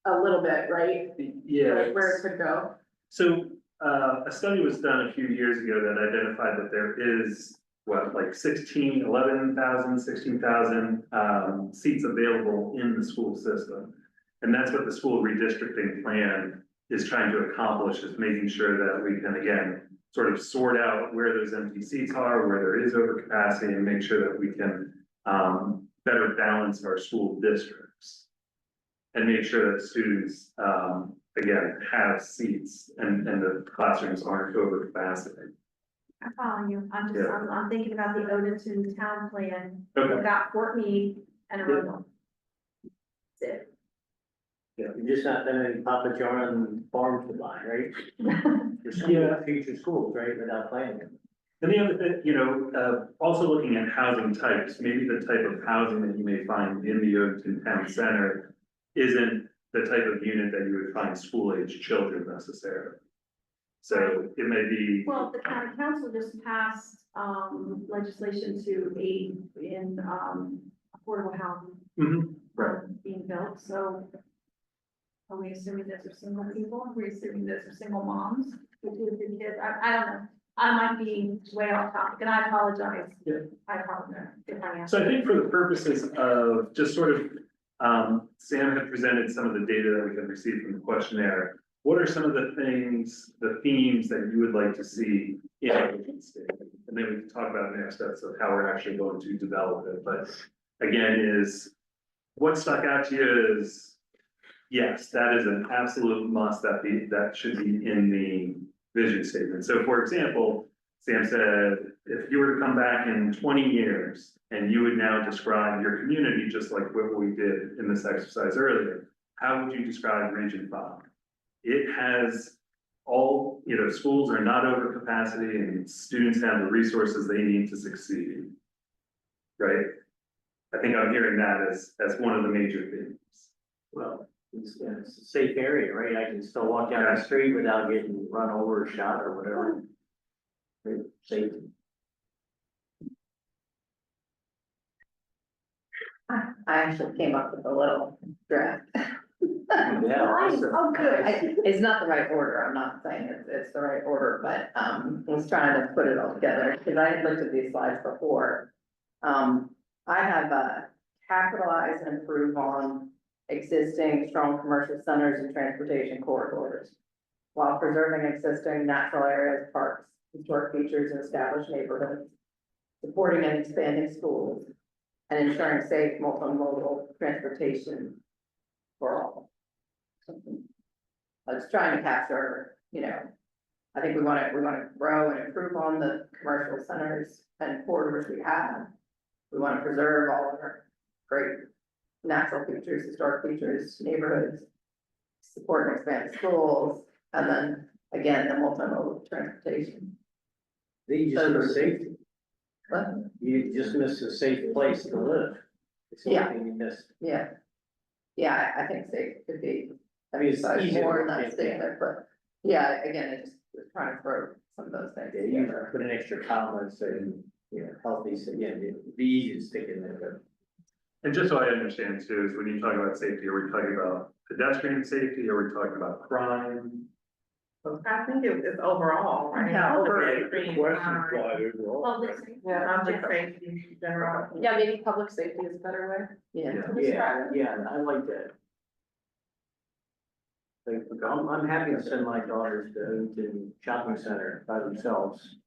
a little bit, right? Yeah. Like where it could go. So, a study was done a few years ago that identified that there is, like 11,000, 16,000, seats available in the school system. And that's what the school redistricting plan is trying to accomplish, is making sure that we can, again, sort of sort out where those empty seats are, where there is overcapacity, and make sure that we can, better balance our school districts. And make sure that students, again, have seats and the classrooms aren't over capacity. I follow you. I'm thinking about the Odenton Town Plan. Okay. We've got Fort Meade and Arundel. That's it. You're just not letting Papa John farm to buy, right? Yeah. Future schools, right, without planning. And the other thing, also looking at housing types, maybe the type of housing that you may find in the Odenton Town Center isn't the type of unit that you would find school-age children necessarily. So it may be. Well, the county council just passed, legislation to aid in, affordable housing. Right. Being built, so. Are we assuming those are single people? Are we assuming those are single moms with 2 or 3 kids? I don't know. I might be way off topic and I apologize. Yeah. I apologize if I am. So I think for the purposes of just sort of, Sam had presented some of the data that we had received from the questionnaire. What are some of the things, the themes that you would like to see in a vision statement? And then we can talk about next steps of how we're actually going to develop it. But again, is what stuck out to you is, yes, that is an absolute must that should be in the vision statement. So for example, Sam said, if you were to come back in 20 years and you would now describe your community, just like what we did in this exercise earlier, how would you describe Region 5? It has all, schools are not over capacity and students have the resources they need to succeed. Right? I think I'm hearing that as one of the major themes. Well, it's a safe area, right? I can still walk down the street without getting run over or shot or whatever. Right, safety. I actually came up with a little draft. Yeah, awesome. Oh, good. It's not the right order. I'm not saying it's the right order, but, I was trying to put it all together because I had looked at these slides before. I have, capitalize and improve on existing strong commercial centers and transportation corridors while preserving existing natural areas, parks, historic features, and established neighborhoods, supporting and expanding schools, and ensuring safe multimodal transportation for all. I was trying to capture, I think we want to grow and improve on the commercial centers and corridors we have. We want to preserve all of our great natural features, historic features, neighborhoods, support and expand schools, and then again, the multimodal transportation. You just miss safety. What? You just miss a safe place to live. It's the Yeah. only thing you miss. Yeah. Yeah, I think safe could be, I mean, it's easy. more in that statement, but yeah, again, I just was trying to throw some of those things You together. put an extra comma and say, healthy, so yeah, it'd be easy to stick in there, And just so I understand too, is when you talk about safety, are we talking about pedestrian safety? Are we talking about crime? I think it's overall, right? Yeah, overall. The question applied overall. Public right? safety. Public safety, general. Yeah, maybe public safety is a better way. Yeah. but yeah, I like that. Like, I'm happy to send my daughters to shopping center by themselves.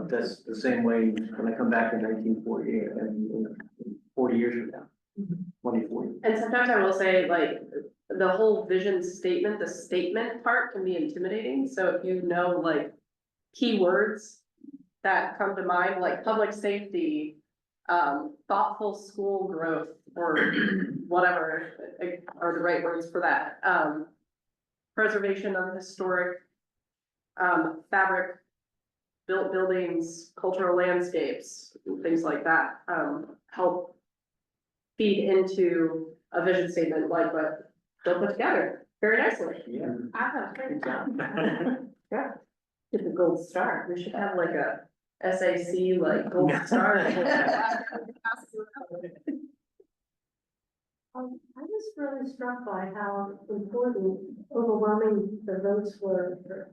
That's the same way when I come back in 1948, and 40 years from now, 2040. And sometimes I will say, like, the whole vision statement, the statement part can be intimidating, so if you know, like, keywords that come to mind, like public safety, thoughtful school growth, or whatever, are the right words for that, preservation of historic, fabric, built buildings, cultural landscapes, things like that, help feed into a vision statement like what they'll put together very nicely. Yeah. I thought it was great. Yeah. Get the gold star. We should have like a SAC like gold star. I was really struck by how important, overwhelming the votes were for,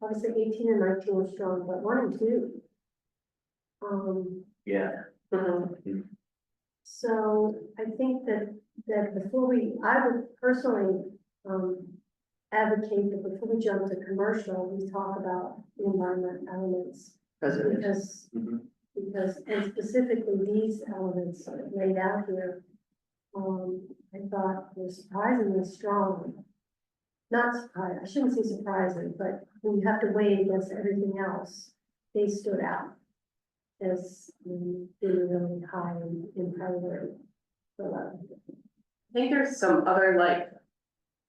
obviously 18 and 19 were strong, but 1 and 2. Yeah. Mhm. So I think that before I would personally, advocate that before we jump to commercial, we talk about the environment elements. Because, Mhm. and specifically these elements laid out here, I thought were surprisingly strong. Not surprising, I shouldn't say surprising, but when you have to weigh it against everything else, they stood out as being really high in priority. I think there's some other like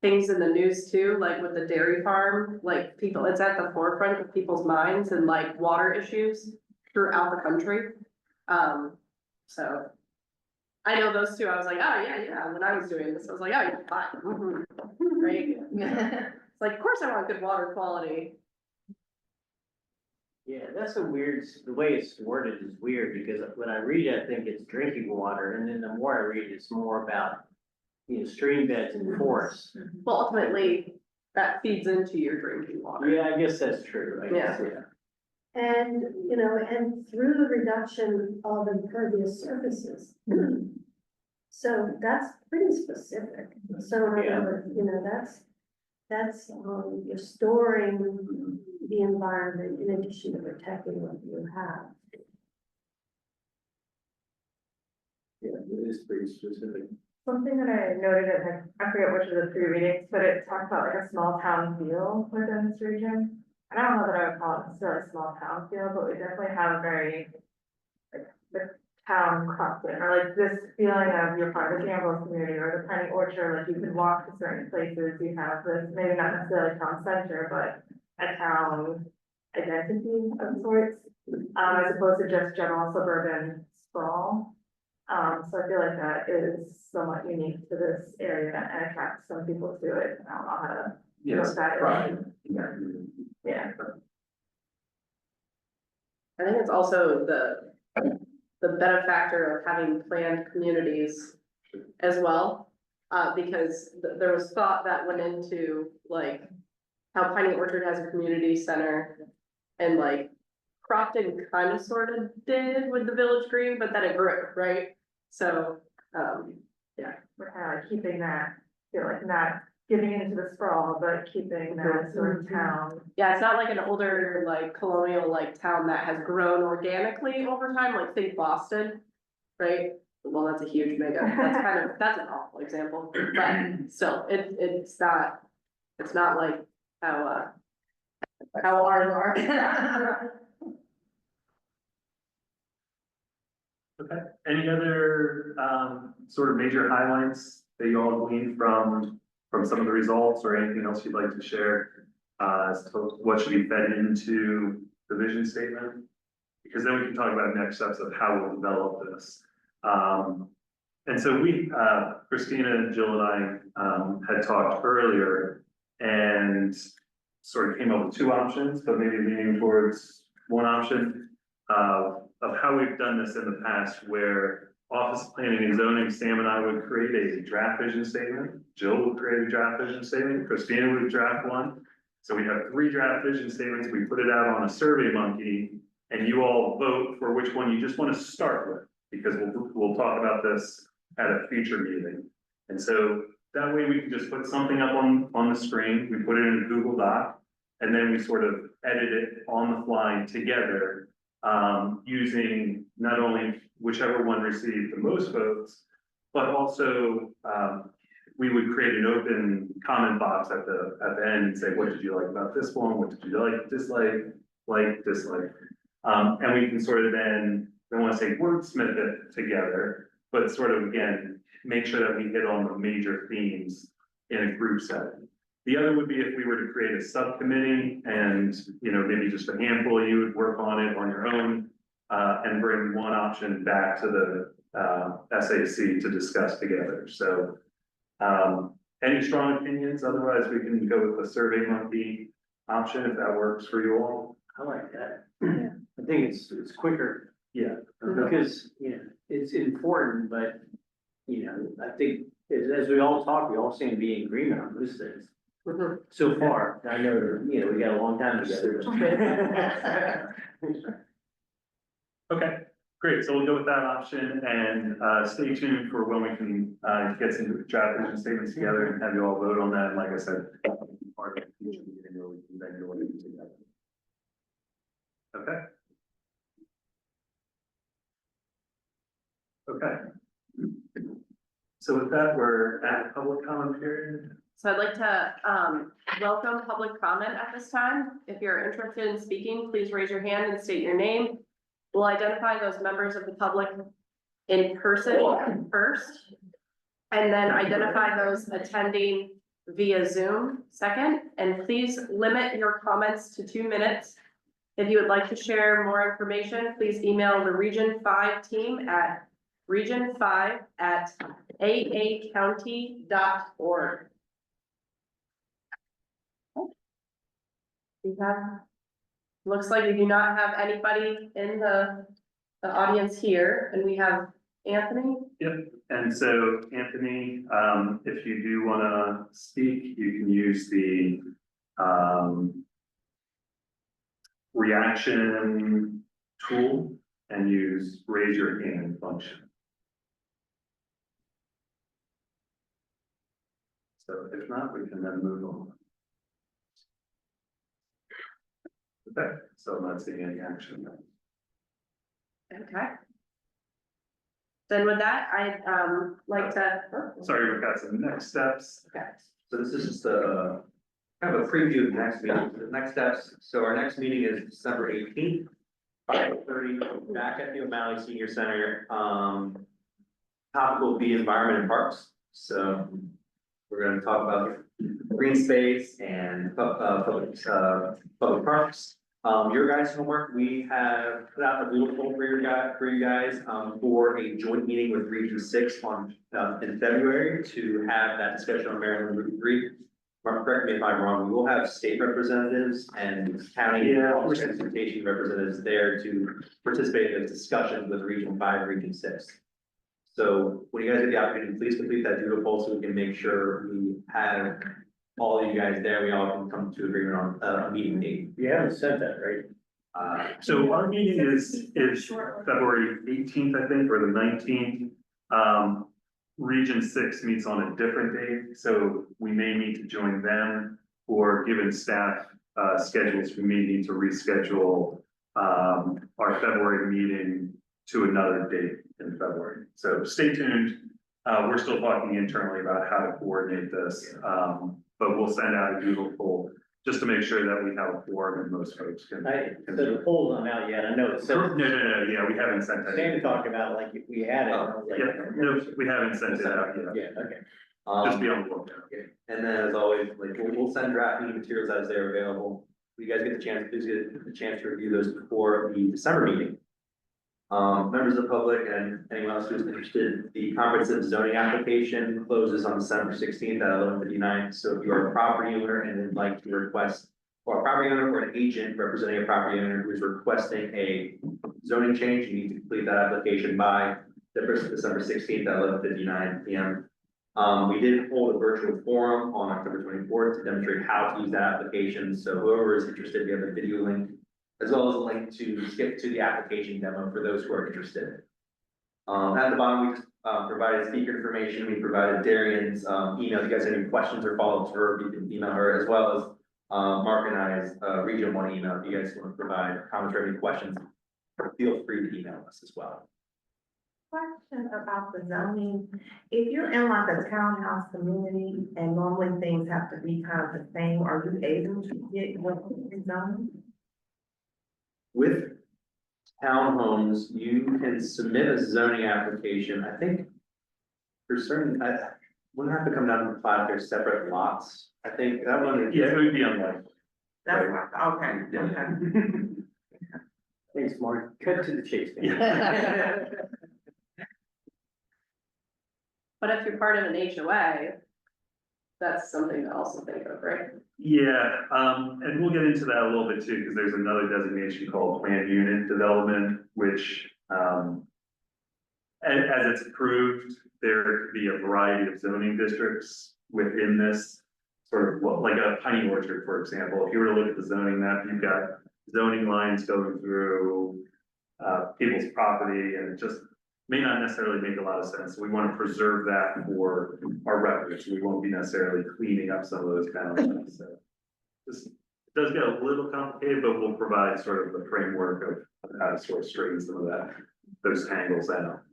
things in the news too, like with the dairy farm, like people, it's at the forefront of people's minds and like water issues throughout the country. So I know those two, I was like, oh, yeah, when I was doing this, I was like, oh, yeah, fine. Mhm. Right? It's like, of course I want good water quality. Yeah, that's a weird, the way it's worded is weird, because when I read it, I think it's drinking water, and then the more I read, it's more about, stream beds and forests. Well, ultimately, that feeds into your drinking water. Yeah, I guess that's true, I guess, Yeah. yeah. And, and through the reduction of impervious surfaces. So that's pretty specific. So, in Yeah. other words, that's, you're storing the environment in addition to protecting what you have. Yeah, it is pretty specific. Something that I noted, and I forget which of the three readings, but it talked about like a small town feel within this region. And I don't know that I would call it necessarily a small town feel, but we definitely have a very, like, the town crossing, or like this feeling of you're part of the Campbell's community or the Penny Orchard, like you can walk to certain places, you have this, maybe not necessarily town center, but a town identity of sorts, as opposed to just general suburban sprawl. So I feel like that is somewhat unique to this area and attracts some people to it. I don't know how to. Yes, that is. right. Yeah. I think it's also the benefactor of having planned communities as well. Because there was thought that went into like how Piney Orchard has a community center and like Crofton kind of sort of did with the Village Green, but then it grew, right? So, We're kind of like keeping that, feel like not giving into the sprawl, but keeping that sort of town. yeah, it's not like an older, like colonial, like town that has grown organically over time, like think Boston, right? Well, that's a huge mega, that's an awful example, but still, it's not like how ours are. Okay, any other, sort of major highlights that you all gleaned from some of the results, or anything else you'd like to share? As to what should be fed into the vision statement? Because then we can talk about next steps of how we'll develop this. And so Christina, Jill and I, had talked earlier and sort of came up with two options, but maybe leaning towards one option of how we've done this in the past, where Office of Planning and Zoning, Sam and I would create a draft vision statement. Jill would create a draft vision statement. Christina would draft one. So we have 3 draft vision statements. We put it out on a Survey Monkey, and you all vote for which one you just want to start with, because we'll talk about this at a future meeting. And so that way we can just put something up on the screen. We put it in a Google Doc, and then we sort of edit it on the fly together, using not only whichever one received the most votes, but also we would create an open comment box at the end and say, what did you like about this one? What did you dislike? And we can sort of then, I don't want to say wordsmith it together, but sort of again, make sure that we hit on the major themes in a group setting. The other would be if we were to create a subcommittee and, maybe just a handful of you would work on it on your own, and bring one option back to the SAC to discuss together. So, any strong opinions? Otherwise, we can go with the Survey Monkey option if that works for you all. I like that. I think it's quicker. Yeah. Because, it's important, but, I think as we all talk, we all seem to be in agreement on those things. So far, I know, we got a long time together. Okay, great. So we'll go with that option, and stay tuned for when we can get some draft vision statements together and have you all vote on that. And like I said, part of the future meeting where we can then go into it together. Okay. Okay. So with that, we're at the public comment period. So I'd like to welcome public comment at this time. If you're interested in speaking, please raise your hand and state your name. We'll identify those members of the public in person first, and then identify those attending via Zoom second. And please limit your comments to 2 minutes. If you would like to share more information, please email the Region 5 team at region5@aacounty.org. We have Looks like we do not have anybody in the audience here, and we have Anthony. And so Anthony, if you do wanna speak, you can use the, reaction tool and use raise your hand function. So if not, we can then move on. Okay, so I'm not seeing any action. Okay. Then with that, I'd like to. Sorry, we've got some next steps. Okay. So this is just a kind of a preview of the next meeting, the next steps. So our next meeting is December 18th, 5:30, back at the O'Malley Senior Center. Topic will be environment and parks. So we're going to talk about green space and public parks. Your guys' homework, we have put out a doodle poll for you guys, for a joint meeting with Region 6 on, in February to have that discussion on Maryland Route 3. Mark, correct me if I'm wrong, we will have state representatives and county transportation representatives there to participate in those discussions with Region 5, Region 6. So when you guys get the opportunity, please complete that doodle poll so we can make sure we have all of you guys there, we all can come to agreement on a meeting date. You haven't said that, right? So our meeting is February 18th, I think, or the 19th. Region 6 meets on a different date, so we may need to join them, or given staff schedules, we may need to reschedule our February meeting to another date in February. So stay tuned. We're still talking internally about how to coordinate this, but we'll send out a doodle poll just to make sure that we have a forum and most folks can. So the poll's not out yet, I know it says. No, yeah, we haven't sent that. Sam talked about like if we had it, I was like. Yeah, no, we haven't sent it out yet. Yeah, okay. Just be on the lookout. And then as always, like we'll send draft meeting materials as they're available. You guys get the chance, please get the chance to review those before the December meeting. Members of the public and anyone else who's interested, the comprehensive zoning application closes on December 16th at 11:59. So if you are a property owner and would like to request, or a property owner or an agent representing a property owner who is requesting a zoning change, you need to complete that application by December 16th at 11:59 p.m. We did hold a virtual forum on October 24th to demonstrate how to use that application. So whoever is interested, we have a video link, as well as a link to skip to the application demo for those who are interested. At the bottom, we provided speaker information. We provided Darian's email. If you guys have any questions or follow-ups for her, you can email her, as well as Mark and I's Region 1 email. If you guys want to provide comments or any questions, feel free to email us as well. Question about the zoning. If you're in like a townhouse community and normally things have to be kind of the same, are you able to get what is zoning? With townhomes, you can submit a zoning application. I think for certain, I wouldn't have to come down to the plat, they're separate lots. I think that one. Yeah, it would be unlikely. That's right, okay, okay. Thanks, Mark. Cut to the chase. But if you're part of an HOA, that's something to also think of, right? Yeah, and we'll get into that a little bit too, because there's another designation called planned unit development, which, as it's approved, there could be a variety of zoning districts within this. Sort of like a piney orchard, for example. If you were to look at the zoning map, you've got zoning lines going through people's property, and it just may not necessarily make a lot of sense. We want to preserve that for our records. We won't be necessarily cleaning up some of those boundaries. So this it does get a little complicated, but we'll provide sort of the framework of how to sort of straighten some of those tangles out.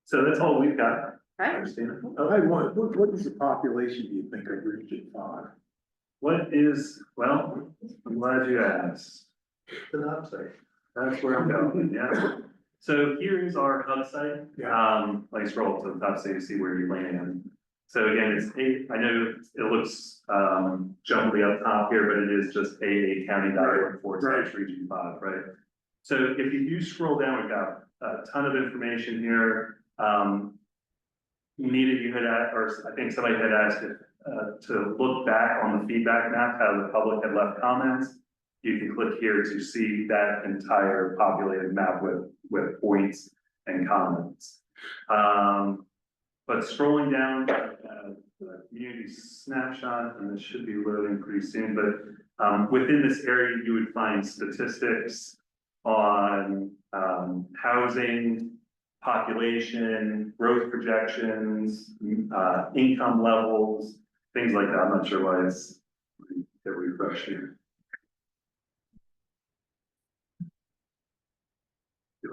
So that's all we've got. Right? Understand? I want, what is the population, do you think, of Region 5? What is, well, I'm glad you asked. To the upside. That's where I'm going, yeah. So here is our hub site. Like scroll to the top so you see where you land. So again, it's I know it looks jumpy up top here, but it is just aa.county.org/region 5, right? So if you do scroll down, we've got a ton of information here. Nita, you had asked, or I think somebody had asked if to look back on the feedback map, how the public had left comments, you can click here to see that entire populated map with points and comments. But scrolling down, the community snapshot, and this should be loading pretty soon, but within this area, you would find statistics on housing, population, growth projections, income levels, things like that. I'm not sure why it's get refreshed here.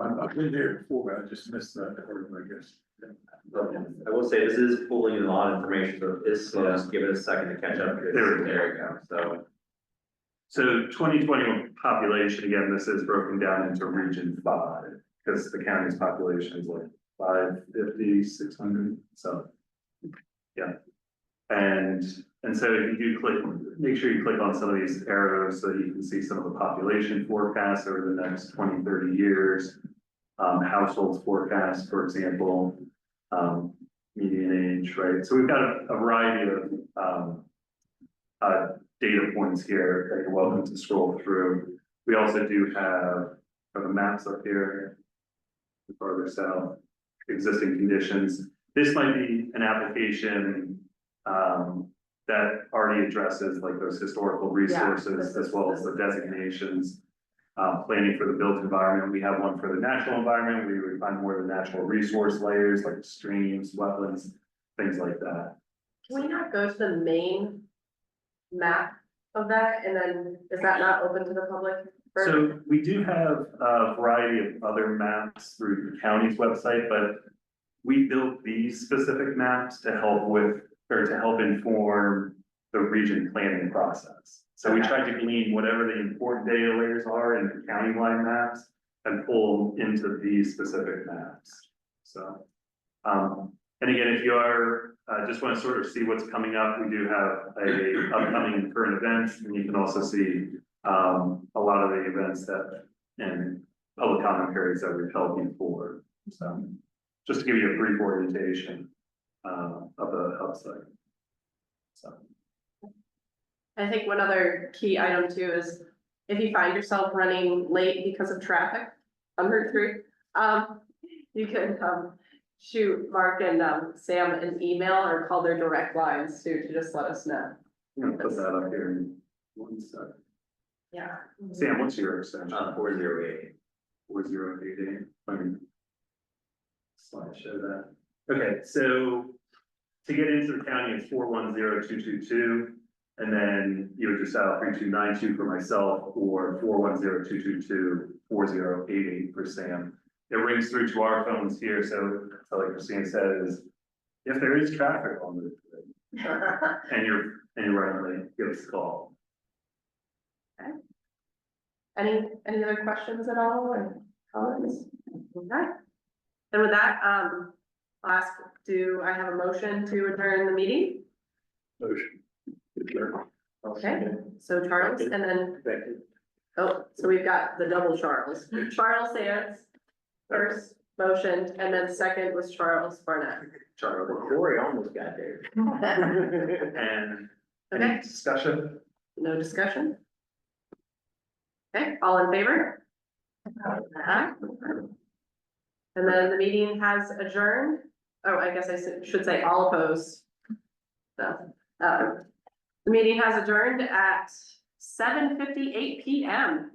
I've been there before, but I just missed that part, I guess. I will say, this is pulling in a lot of information, so if this slow, just give it a second to catch up. There we go, so. So 2021 population, again, this is broken down into region 5, because the county's population is like 550, 600, so. Yeah. And so if you do click, make sure you click on some of these arrows so you can see some of the population forecasts over the next 20, 30 years. Households forecast, for example, median age, right? So we've got a variety of data points here that you're welcome to scroll through. We also do have the maps up here, farther south, existing conditions. This might be an application that already addresses like those historical resources as well as the designations. Planning for the built environment. We have one for the natural environment. We would find more of the natural resource layers like streams, wetlands, things like that. Can we not go to the main map of that, and then is that not open to the public? So we do have a variety of other maps through the county's website, but we built these specific maps to help with, or to help inform the region planning process. So we tried to glean whatever the important data layers are in the countywide maps and pull them into these specific maps. So, and again, if you are, just want to sort of see what's coming up, we do have a upcoming current events, and you can also see a lot of the events that and public comment periods that we've held before. So just to give you a brief orientation of the hub site. So. I think one other key item too is if you find yourself running late because of traffic on Route 3, you can shoot Mark and Sam an email or call their direct lines to just let us know. I'm gonna put that up here in 1 second. Yeah. Sam, what's your extension? 408. 4088. Let me slide show that. Okay, so to get into the county, it's 410222. And then you would just dial 3292 for myself or 410-222-4088 for Sam. It rings through to our phones here. So like Christine said, is if there is traffic on the and you're running late, give us a call. Okay. Any other questions at all or comments? Okay. And with that, I'll ask, do I have a motion to adjourn the meeting? Motion. Okay, so Charles and then, oh, so we've got the double Charles. Charles Sands first motioned, and then second was Charles Barnett. Charlie. Corey almost got there. And Okay. any discussion? No discussion? Okay, all in favor? Aye. And then the meeting has adjourned. Oh, I guess I should say all opposed. So, the meeting has adjourned at 7:58 PM.